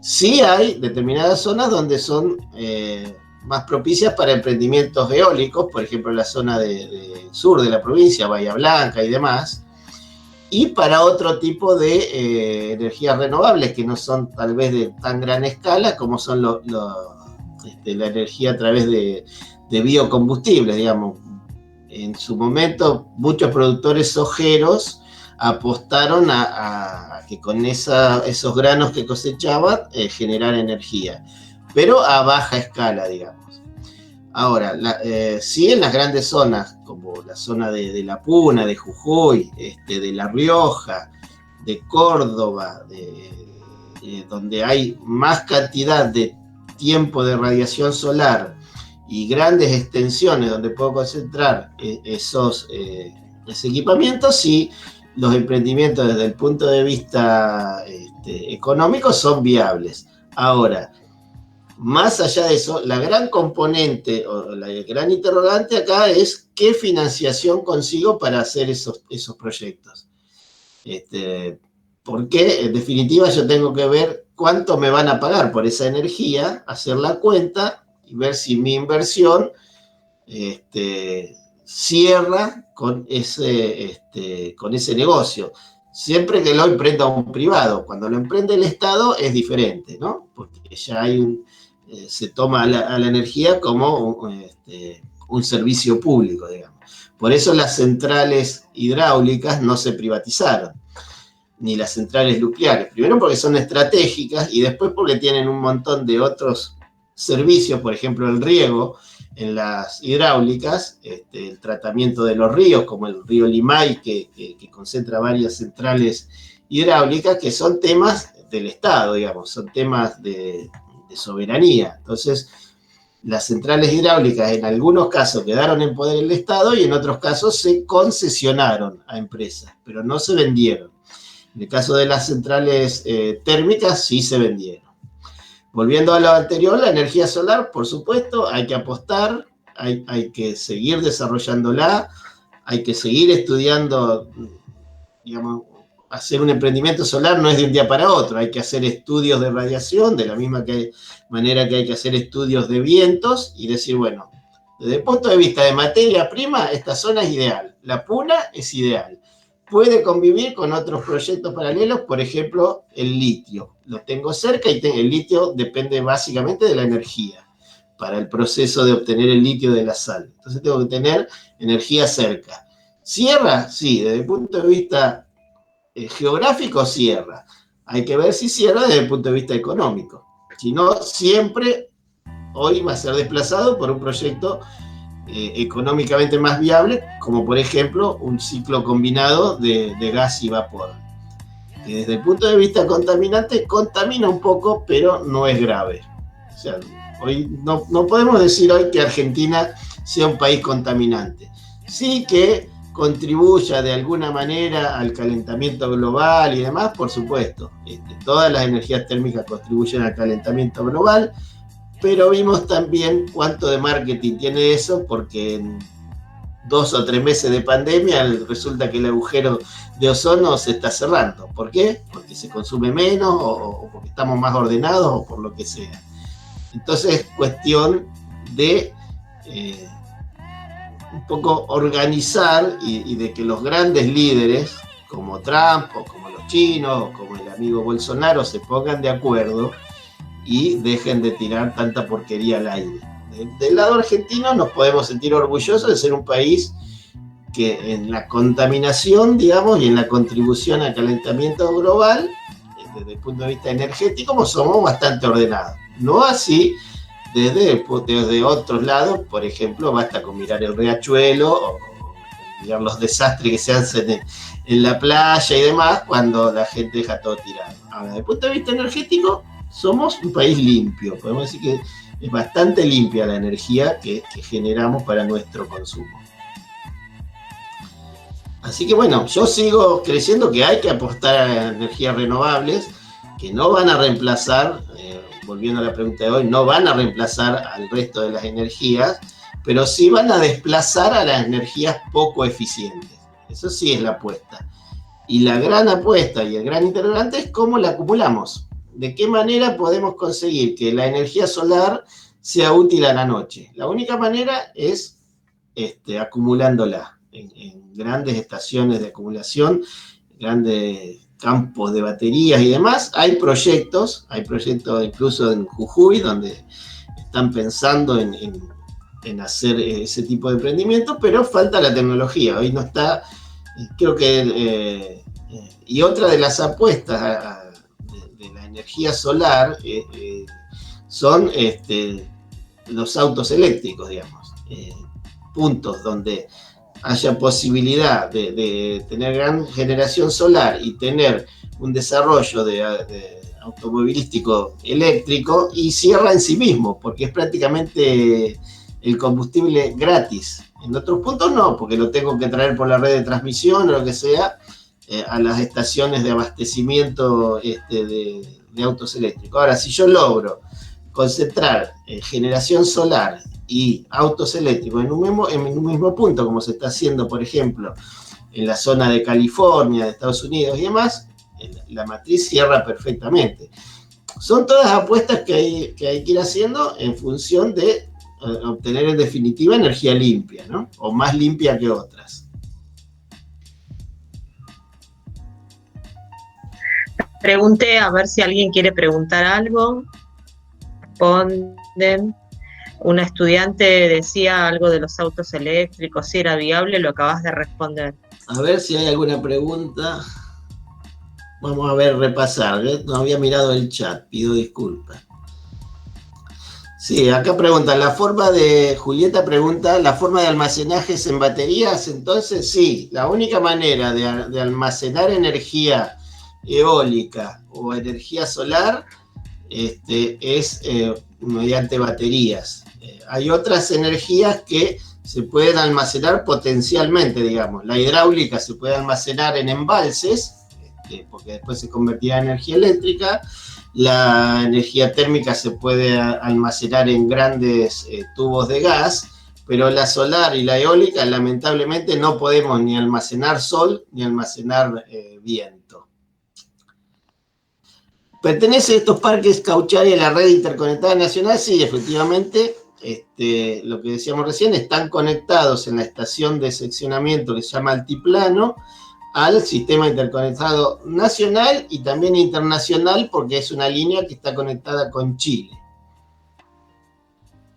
Sí hay determinadas zonas donde son más propicias para emprendimientos eólicos, por ejemplo la zona del sur de la provincia, Bahía Blanca y demás, y para otro tipo de energías renovables que no son tal vez de tan gran escala como son la energía a través de biocombustibles, digamos. En su momento muchos productores sojeros apostaron a que con esos granos que cosechaban generar energía, pero a baja escala, digamos. Ahora, sí en las grandes zonas, como la zona de La Puna, de Jujuy, de La Rioja, de Córdoba, donde hay más cantidad de tiempo de radiación solar y grandes extensiones donde puedo concentrar esos equipamientos, sí, los emprendimientos desde el punto de vista económico son viables. Ahora, más allá de eso, la gran componente o la gran interrogante acá es qué financiación consigo para hacer esos proyectos. Porque en definitiva yo tengo que ver cuánto me van a pagar por esa energía, hacer la cuenta y ver si mi inversión cierra con ese negocio. Siempre que lo emprenda un privado, cuando lo emprende el Estado es diferente, ¿no? Porque ya hay se toma a la energía como un servicio público, digamos. Por eso las centrales hidráulicas no se privatizaron, ni las centrales nucleares. Primero porque son estratégicas y después porque tienen un montón de otros servicios, por ejemplo el riego en las hidráulicas, el tratamiento de los ríos, como el río Limay, que concentra varias centrales hidráulicas, que son temas del Estado, digamos, son temas de soberanía. Entonces, las centrales hidráulicas en algunos casos quedaron en poder del Estado y en otros casos se concesionaron a empresas, pero no se vendieron. En el caso de las centrales térmicas sí se vendieron. Volviendo a lo anterior, la energía solar, por supuesto, hay que apostar, hay que seguir desarrollándola, hay que seguir estudiando, digamos, hacer un emprendimiento solar no es de un día para otro, hay que hacer estudios de radiación, de la misma manera que hay que hacer estudios de vientos y decir, bueno, desde el punto de vista de materia prima, esta zona es ideal, La Puna es ideal. Puede convivir con otros proyectos paralelos, por ejemplo, el litio. Lo tengo cerca y el litio depende básicamente de la energía para el proceso de obtener el litio de la sal. Entonces tengo que tener energía cerca. ¿Cierra? Sí, desde el punto de vista geográfico cierra. Hay que ver si cierra desde el punto de vista económico. Si no, siempre hoy va a ser desplazado por un proyecto económicamente más viable, como por ejemplo un ciclo combinado de gas y vapor, que desde el punto de vista contaminante contamina un poco, pero no es grave. O sea, hoy no podemos decir hoy que Argentina sea un país contaminante. Sí que contribuya de alguna manera al calentamiento global y demás, por supuesto. Todas las energías térmicas contribuyen al calentamiento global, pero vimos también cuánto de marketing tiene eso, porque en 2 o 3 meses de pandemia resulta que el agujero de ozono se está cerrando. ¿Por qué? Porque se consume menos o porque estamos más ordenados o por lo que sea. Entonces es cuestión de un poco organizar y de que los grandes líderes, como Trump, o como los chinos, o como el amigo Bolsonaro, se pongan de acuerdo y dejen de tirar tanta porquería al aire. Del lado argentino nos podemos sentir orgullosos de ser un país que en la contaminación, digamos, y en la contribución al calentamiento global, desde el punto de vista energético, somos bastante ordenados. No así desde otros lados, por ejemplo, basta con mirar el riachuelo o mirar los desastres que se hacen en la playa y demás, cuando la gente deja todo tirado. Ahora, desde el punto de vista energético, somos un país limpio. Podemos decir que es bastante limpia la energía que generamos para nuestro consumo. Así que bueno, yo sigo creyendo que hay que apostar a energías renovables, que no van a reemplazar, volviendo a la pregunta de hoy, no van a reemplazar al resto de las energías, pero sí van a desplazar a las energías poco eficientes. Eso sí es la apuesta. Y la gran apuesta y el gran interrogante es cómo la acumulamos. ¿De qué manera podemos conseguir que la energía solar sea útil a la noche? La única manera es acumulándola en grandes estaciones de acumulación, grandes campos de baterías y demás. Hay proyectos incluso en Jujuy, donde están pensando en hacer ese tipo de emprendimiento, pero falta la tecnología. Hoy no está, creo que, y otra de las apuestas de la energía solar son los autos eléctricos, digamos, puntos donde haya posibilidad de tener gran generación solar y tener un desarrollo de automovilístico eléctrico, y cierra en sí mismo, porque es prácticamente el combustible gratis. En otros puntos no, porque lo tengo que traer por la red de transmisión o lo que sea, a las estaciones de abastecimiento de autos eléctricos. Ahora, si yo logro concentrar generación solar y autos eléctricos en un mismo punto, como se está haciendo, por ejemplo, en la zona de California, de Estados Unidos y demás, la matriz cierra perfectamente. Son todas apuestas que hay que ir haciendo en función de obtener en definitiva energía limpia, ¿no? O más limpia que otras. Pregunté a ver si alguien quiere preguntar algo. Responden. Una estudiante decía algo de los autos eléctricos, si era viable, lo acabas de responder. A ver si hay alguna pregunta. Vamos a ver, repasar. No había mirado el chat, pido disculpas. Sí, acá preguntan, Julieta pregunta, ¿la forma de almacenajes en baterías? Entonces, sí, la única manera de almacenar energía eólica o energía solar es mediante baterías. Hay otras energías que se pueden almacenar potencialmente, digamos. La hidráulica se puede almacenar en embalses, porque después se convertirá en energía eléctrica. La energía térmica se puede almacenar en grandes tubos de gas, pero la solar y la eólica, lamentablemente, no podemos ni almacenar sol ni almacenar viento. ¿Pertenece estos parques Cauchari a la red interconectada nacional? Sí, efectivamente. Lo que decíamos recién, están conectados en la estación de seccionamiento que se llama Altiplano al sistema interconectado nacional y también internacional, porque es una línea que está conectada con Chile.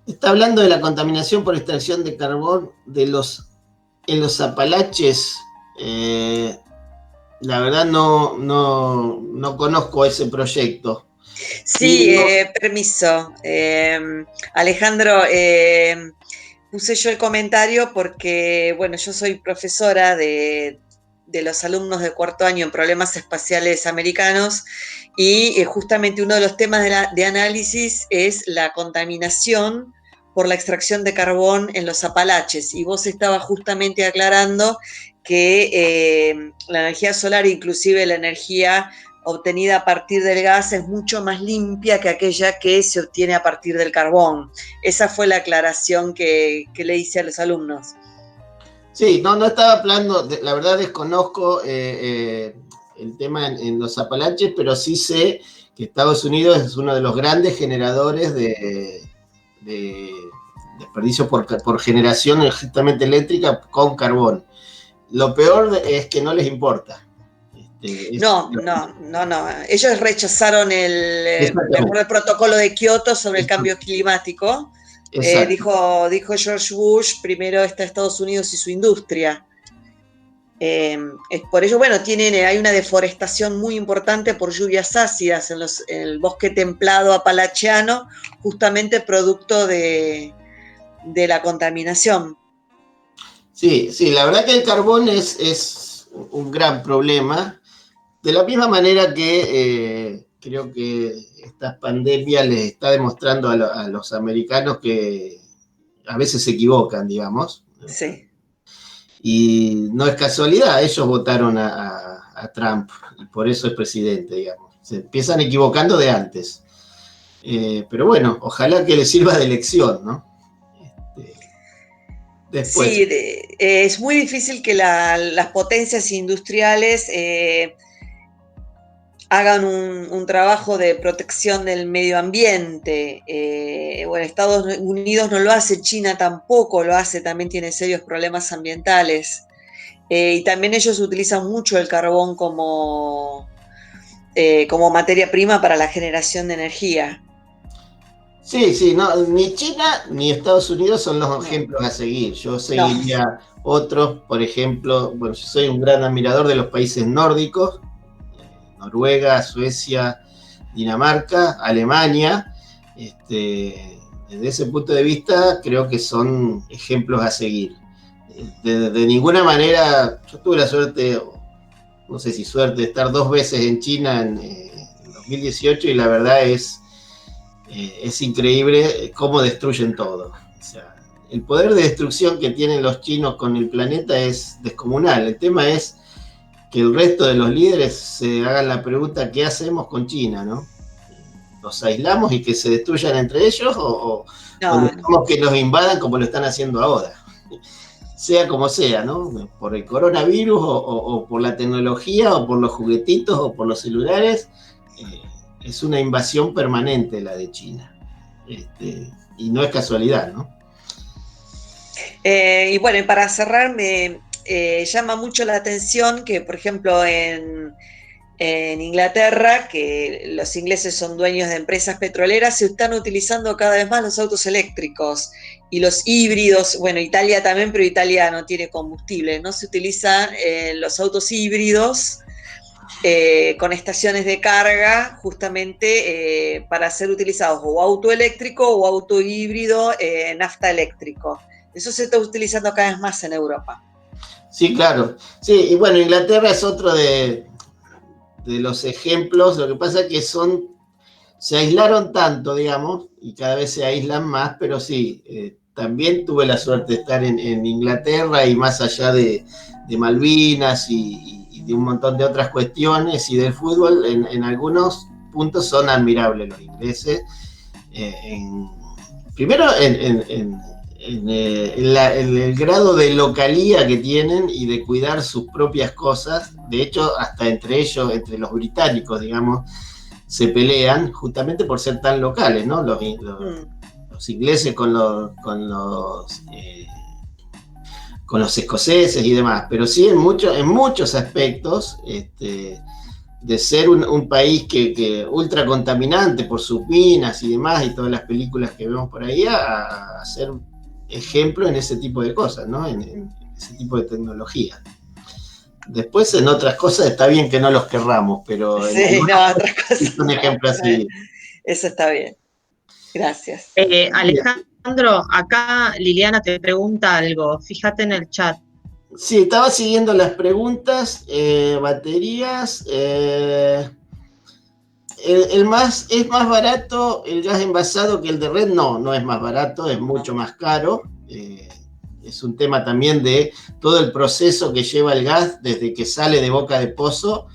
Está hablando de la contaminación por extracción de carbón en los Apalaches. La verdad no conozco ese proyecto. Sí, permiso. Alejandro, puse yo el comentario porque, bueno, yo soy profesora de los alumnos de cuarto año en problemas espaciales americanos y justamente uno de los temas de análisis es la contaminación por la extracción de carbón en los Apalaches, y vos estabas justamente aclarando que la energía solar, inclusive la energía obtenida a partir del gas, es mucho más limpia que aquella que se obtiene a partir del carbón. Esa fue la aclaración que le hice a los alumnos. Sí, no estaba hablando, la verdad desconozco el tema en los Apalaches, pero sí sé que Estados Unidos es uno de los grandes generadores de desperdicio por generación justamente eléctrica con carbón. Lo peor es que no les importa. No. Ellos rechazaron el protocolo de Kioto sobre el cambio climático. Dijo George Bush, primero está Estados Unidos y su industria. Por ello, bueno, hay una deforestación muy importante por lluvias ácidas en el bosque templado apalachiano, justamente producto de la contaminación. Sí, la verdad que el carbón es un gran problema. De la misma manera que creo que esta pandemia les está demostrando a los americanos que a veces se equivocan, digamos. Sí. Y no es casualidad, ellos votaron a Trump y por eso es presidente, digamos. Se empiezan equivocando de antes. Pero bueno, ojalá que les sirva de lección, ¿no? Después. Sí, es muy difícil que las potencias industriales hagan un trabajo de protección del medio ambiente. Bueno, Estados Unidos no lo hace, China tampoco lo hace, también tiene serios problemas ambientales. Y también ellos utilizan mucho el carbón como materia prima para la generación de energía. Sí, no, ni China ni Estados Unidos son los ejemplos a seguir. Yo seguiría otros, por ejemplo, bueno, yo soy un gran admirador de los países nórdicos, Noruega, Suecia, Dinamarca, Alemania. Desde ese punto de vista, creo que son ejemplos a seguir. De ninguna manera, yo tuve la suerte, no sé si suerte, de estar 2 veces en China en 2018 y la verdad es increíble cómo destruyen todo. O sea, el poder de destrucción que tienen los chinos con el planeta es descomunal. El tema es que el resto de los líderes se hagan la pregunta: ¿qué hacemos con China, no? ¿Los aislamos y que se destruyan entre ellos o dejamos que nos invadan como lo están haciendo ahora? Sea como sea, ¿no? Por el coronavirus o por la tecnología o por los juguetitos o por los celulares, es una invasión permanente la de China. Y no es casualidad, ¿no? Y bueno, para cerrar, me llama mucho la atención que, por ejemplo, en Inglaterra, que los ingleses son dueños de empresas petroleras, se están utilizando cada vez más los autos eléctricos y los híbridos. Bueno, Italia también, pero Italia no tiene combustible, ¿no? Se utilizan los autos híbridos con estaciones de carga justamente para ser utilizados o auto eléctrico o auto híbrido nafta eléctrico. Eso se está utilizando cada vez más en Europa. Sí, claro. Sí, y bueno, Inglaterra es otro de los ejemplos. Lo que pasa es que se aislaron tanto, digamos, y cada vez se aíslan más, pero sí, también tuve la suerte de estar en Inglaterra y más allá de Malvinas y de un montón de otras cuestiones y del fútbol, en algunos puntos son admirables los ingleses. Primero en el grado de localía que tienen y de cuidar sus propias cosas. De hecho, hasta entre ellos, entre los británicos, digamos, se pelean justamente por ser tan locales, ¿no? Los ingleses con los escoceses y demás, pero sí en muchos aspectos, de ser un país que ultra contaminante por sus minas y demás, y todas las películas que vemos por ahí, a ser ejemplo en ese tipo de cosas, ¿no? En ese tipo de tecnología. Después, en otras cosas, está bien que no los querramos, pero sí, otras cosas son ejemplos así. Eso está bien. Gracias. Alejandro, acá Liliana te pregunta algo, fíjate en el chat. Sí, estaba siguiendo las preguntas, baterías. ¿Es más barato el gas envasado que el de red? No es más barato, es mucho más caro. Es un tema también de todo el proceso que lleva el gas desde que sale de boca de pozo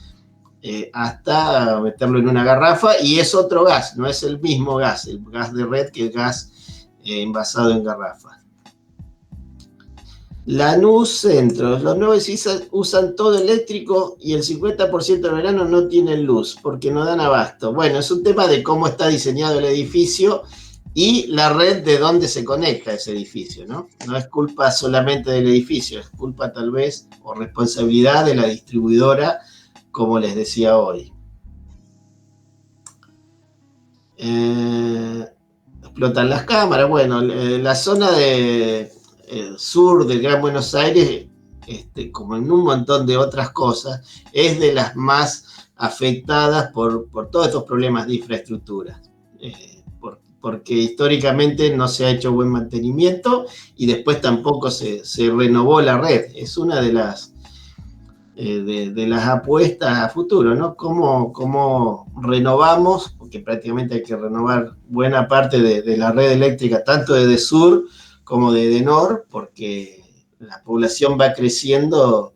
hasta meterlo en una garrafa, y es otro gas, no es el mismo gas, el gas de red, que el gas envasado en garrafa. Lanús Centro, los 9 usan todo eléctrico y el 50% del verano no tienen luz porque no dan abasto. Bueno, es un tema de cómo está diseñado el edificio y la red de dónde se conecta ese edificio, ¿no? No es culpa solamente del edificio, es culpa tal vez o responsabilidad de la distribuidora, como les decía hoy. Explotan las cámaras. Bueno, la zona de sur del Gran Buenos Aires, como en un montón de otras cosas, es de las más afectadas por todos estos problemas de infraestructura. Porque históricamente no se ha hecho buen mantenimiento y después tampoco se renovó la red. Es una de las apuestas a futuro, ¿no? ¿Cómo renovamos? Porque prácticamente hay que renovar buena parte de la red eléctrica, tanto de sur como de Edenor, porque la población va creciendo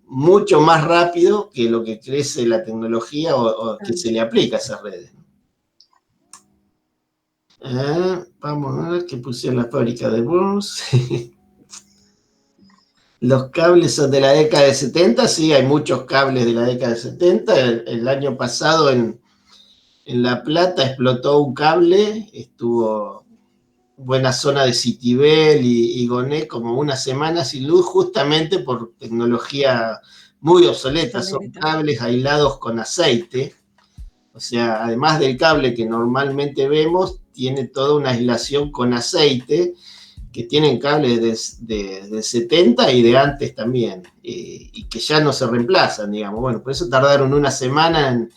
mucho más rápido que lo que crece la tecnología o que se le aplica a esas redes. Vamos a ver qué pusieron la fábrica de Burns. Los cables son de la década de 70, sí, hay muchos cables de la década de 70. El año pasado en La Plata explotó un cable, estuvo buena zona de Citibel y Goné como una semana sin luz, justamente por tecnología muy obsoleta. Son cables aislados con aceite, o sea, además del cable que normalmente vemos, tiene toda una aislación con aceite, que tienen cables de 70 y de antes también, y que ya no se reemplazan, digamos. Bueno, por eso tardaron una semana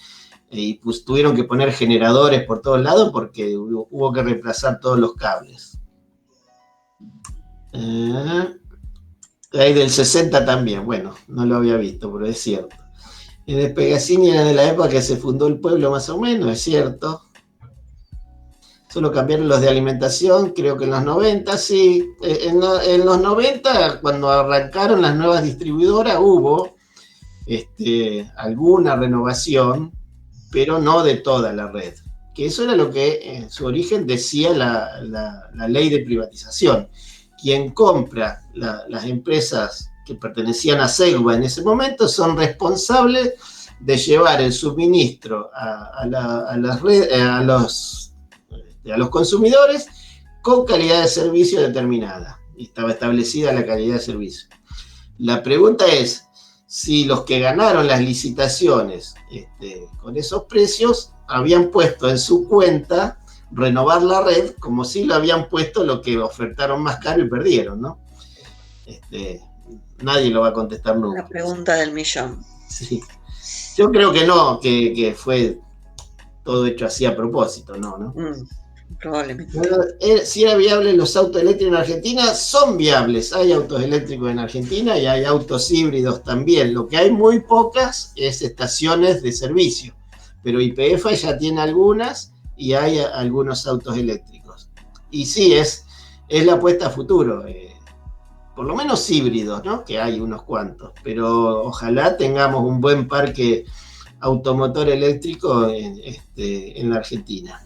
y pues tuvieron que poner generadores por todos lados porque hubo que reemplazar todos los cables. Hay del 60 también, bueno, no lo había visto, pero es cierto. El Espegacini era de la época que se fundó el pueblo más o menos, es cierto. Solo cambiaron los de alimentación, creo que en los 90, sí. En los 90, cuando arrancaron las nuevas distribuidoras, hubo alguna renovación, pero no de toda la red. Que eso era lo que en su origen decía la ley de privatización. Quien compra las empresas que pertenecían a Segua en ese momento son responsables de llevar el suministro a los consumidores con calidad de servicio determinada. Y estaba establecida la calidad de servicio. La pregunta es si los que ganaron las licitaciones con esos precios habían puesto en su cuenta renovar la red, como si lo habían puesto lo que ofertaron más caro y perdieron, ¿no? Nadie lo va a contestar nunca. La pregunta del millón. Sí. Yo creo que no, que fue todo hecho así a propósito, ¿no? Probablemente. Si era viable los autos eléctricos en Argentina, son viables. Hay autos eléctricos en Argentina y hay autos híbridos también. Lo que hay muy pocas es estaciones de servicio, pero YPF ya tiene algunas y hay algunos autos eléctricos. Y sí, es la apuesta a futuro. Por lo menos híbridos, ¿no? Que hay unos cuantos, pero ojalá tengamos un buen parque automotor eléctrico en la Argentina.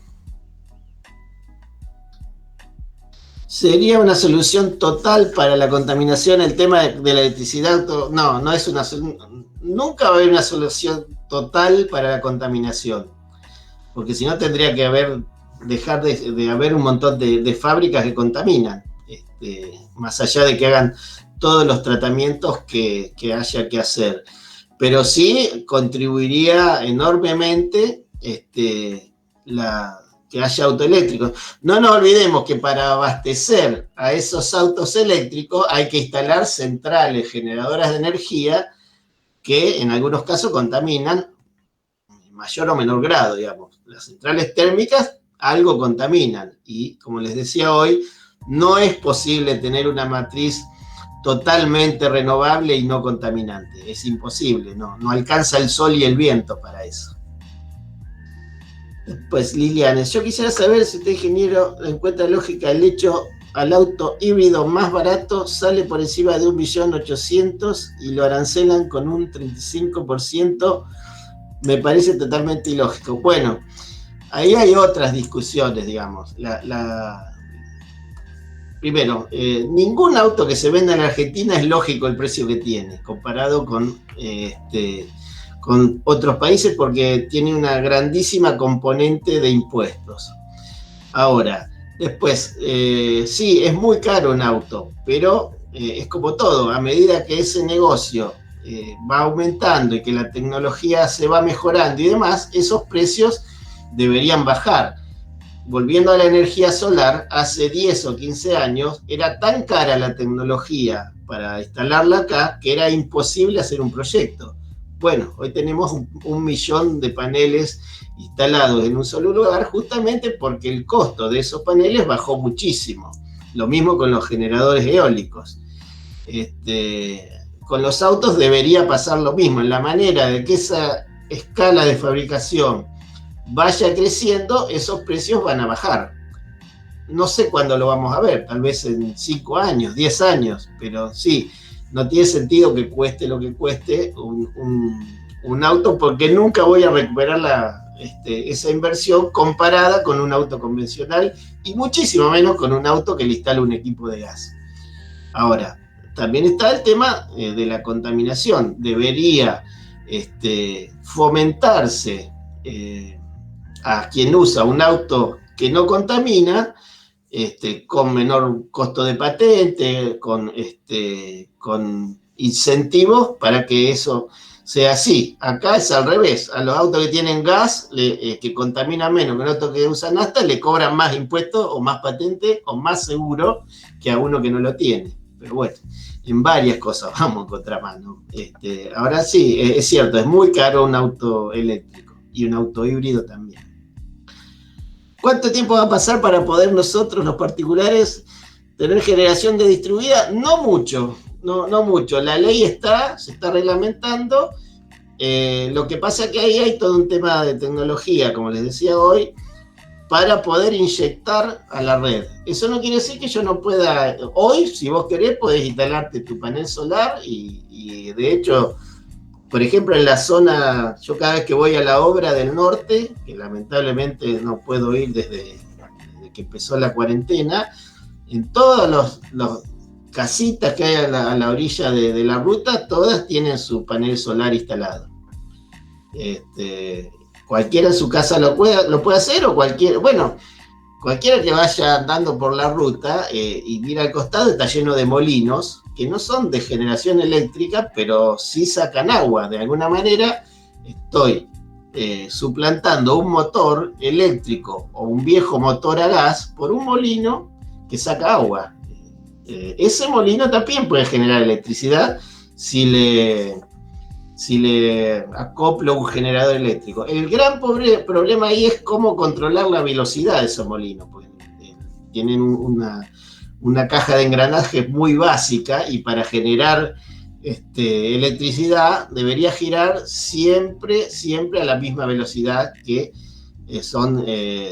¿Sería una solución total para la contaminación el tema de la electricidad? No es una solución. Nunca va a haber una solución total para la contaminación, porque si no tendría que dejar de haber un montón de fábricas que contaminan, más allá de que hagan todos los tratamientos que haya que hacer. Pero sí contribuiría enormemente que haya autos eléctricos. No nos olvidemos que para abastecer a esos autos eléctricos hay que instalar centrales generadoras de energía que en algunos casos contaminan en mayor o menor grado, digamos. Las centrales térmicas algo contaminan y, como les decía hoy, no es posible tener una matriz totalmente renovable y no contaminante. Es imposible, no alcanza el sol y el viento para eso. Pues Lilianes, yo quisiera saber si usted, ingeniero, encuentra lógica el hecho al auto híbrido más barato sale por encima de 1.800.000 y lo arancelan con un 35%, me parece totalmente ilógico. Bueno, ahí hay otras discusiones, digamos. primero, ningún auto que se venda en Argentina es lógico el precio que tiene, comparado con otros países, porque tiene una grandísima componente de impuestos. Ahora, después, sí, es muy caro un auto, pero es como todo, a medida que ese negocio va aumentando y que la tecnología se va mejorando y demás, esos precios deberían bajar. Volviendo a la energía solar, hace 10 o 15 años era tan cara la tecnología para instalarla acá que era imposible hacer un proyecto. Bueno, hoy tenemos 1 millón de paneles instalados en un solo lugar, justamente porque el costo de esos paneles bajó muchísimo. Lo mismo con los generadores eólicos. Con los autos debería pasar lo mismo, en la manera de que esa escala de fabricación vaya creciendo, esos precios van a bajar. No sé cuándo lo vamos a ver, tal vez en 5 años, 10 años, pero sí, no tiene sentido que cueste lo que cueste un auto, porque nunca voy a recuperar esa inversión comparada con un auto convencional y muchísimo menos con un auto que le instala un equipo de gas. Ahora, también está el tema de la contaminación. Debería fomentarse a quien usa un auto que no contamina, con menor costo de patente, con incentivos para que eso sea así. Acá es al revés, a los autos que tienen gas, que contaminan menos que los autos que usan nafta, le cobran más impuestos o más patente o más seguro que a uno que no lo tiene. Pero bueno, en varias cosas vamos en contramano. Ahora sí, es cierto, es muy caro un auto eléctrico y un auto híbrido también. ¿Cuánto tiempo va a pasar para poder nosotros, los particulares, tener generación de distribuida? No mucho, no mucho. La ley se está reglamentando. Lo que pasa es que ahí hay todo un tema de tecnología, como les decía hoy, para poder inyectar a la red. Eso no quiere decir que yo no pueda. Hoy, si vos querés, podés instalarte tu panel solar y de hecho, por ejemplo, en la los yo cada vez que voy a la obra del norte, que lamentablemente no puedo ir desde que empezó la cuarentena, en todas las casitas que hay a la orilla de la ruta, todas tienen su panel solar instalado. Cualquiera en su casa lo puede hacer, o cualquiera que vaya andando por la ruta y mira al costado, está lleno de molinos que no son de generación eléctrica, pero sí sacan agua. De alguna manera estoy suplantando un motor eléctrico o un viejo motor a gas por un molino que saca agua. Ese molino también puede generar electricidad si le acoplo un generador eléctrico. El gran problema ahí es cómo controlar la velocidad de esos molinos, porque tienen una caja de engranajes muy básica y para generar electricidad debería girar siempre a la misma velocidad, que son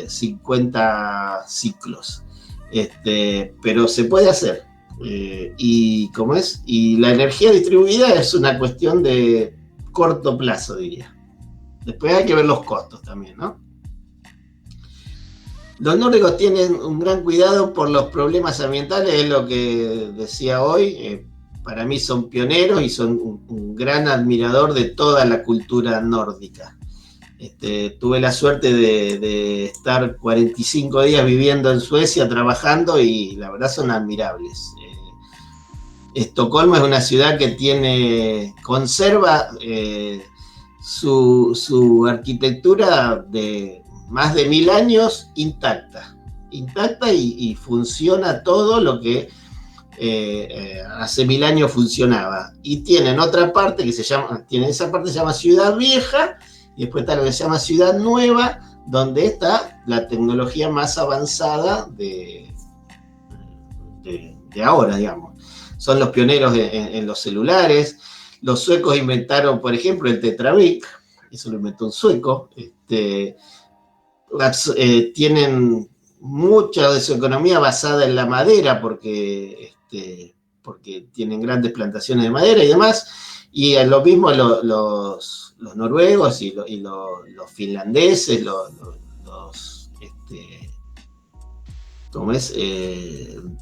50 ciclos. Pero se puede hacer. Y la energía distribuida es una cuestión de corto plazo, diría. Después hay que ver los costos también, ¿no? Los nórdicos tienen un gran cuidado por los problemas ambientales, es lo que decía hoy. Para mí son pioneros y son un gran admirador de toda la cultura nórdica. Tuve la suerte de estar 45 días viviendo en Suecia trabajando y la verdad son admirables. Estocolmo es una ciudad que conserva su arquitectura de más de 1000 años intacta y funciona todo lo que hace 1000 años funcionaba. Y tienen otra parte esa parte se llama Ciudad Vieja, y después está lo que se llama Ciudad Nueva, donde está la tecnología más avanzada de ahora, digamos. Son los pioneros en los celulares. Los suecos inventaron, por ejemplo, el Tetrabrick, eso lo inventó un sueco. Tienen mucha de su economía basada en la madera, porque tienen grandes plantaciones de madera y demás. Y lo mismo los noruegos y los finlandeses,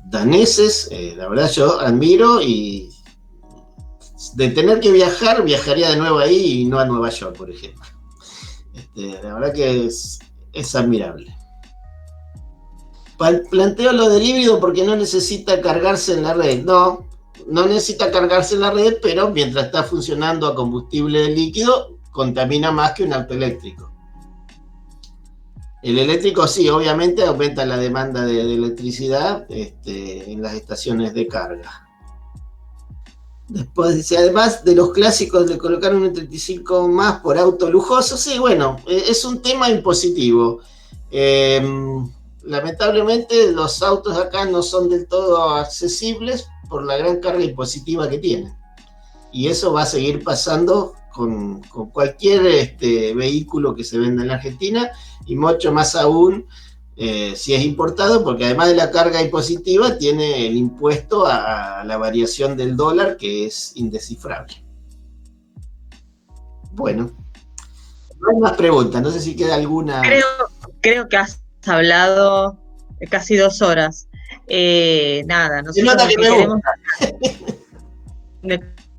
daneses, la verdad yo admiro, y de tener que viajar, viajaría de nuevo ahí y no a Nueva York, por ejemplo. La verdad que es admirable. Planteo lo del híbrido porque no necesita cargarse en la red. No necesita cargarse en la red, pero mientras está funcionando a combustible líquido, contamina más que un auto eléctrico. El eléctrico sí, obviamente aumenta la demanda de electricidad en las estaciones de carga. Después dice, además de los clásicos, le colocaron un 35 más por auto lujoso. Sí, bueno, es un tema impositivo. Lamentablemente los autos acá no son del todo accesibles por la gran carga impositiva que tienen. Y eso va a seguir pasando con cualquier vehículo que se venda en la Argentina, y mucho más aún si es importado, porque además de la carga impositiva tiene el impuesto a la variación del dólar, que es indescifrable. Bueno, no hay más preguntas, no sé si queda alguna. Creo que has hablado casi 2 horas. Nada, nosotros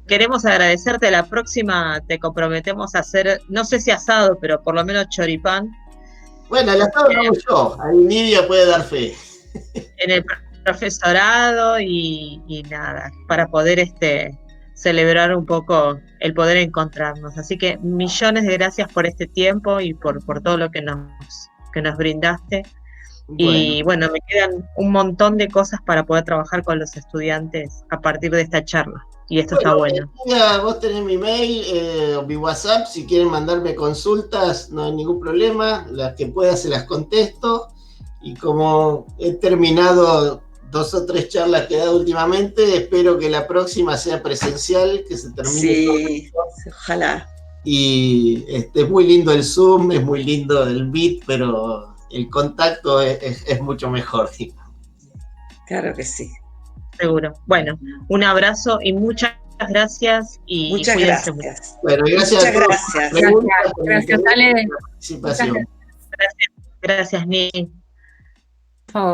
queremos agradecerte. La próxima te comprometemos a hacer, no sé si asado, pero por lo menos choripán. Bueno, el asado lo hago yo, ahí Nidia puede dar fe. En el profesorado y nada, para poder celebrar un poco el poder encontrarnos. Así que millones de gracias por este tiempo y por todo lo que nos brindaste. Bueno. Y bueno, me quedan un montón de cosas para poder trabajar con los estudiantes a partir de esta charla. Y esto está bueno. Vos tenés mi mail o mi WhatsApp, si quieren mandarme consultas, no hay ningún problema. Las que pueda se las contesto. Y como he terminado 2 o 3 charlas que he dado últimamente, espero que la próxima sea presencial, que se termine. Sí, ojalá. Y es muy lindo el Zoom, es muy lindo el Meet, pero el contacto es mucho mejor. ¿Sí? Claro que sí. Seguro. Bueno, un abrazo y muchas gracias. Muchas gracias. Mucho. Bueno, gracias. Muchas gracias. Gracias, Ale. Gracias, Nini.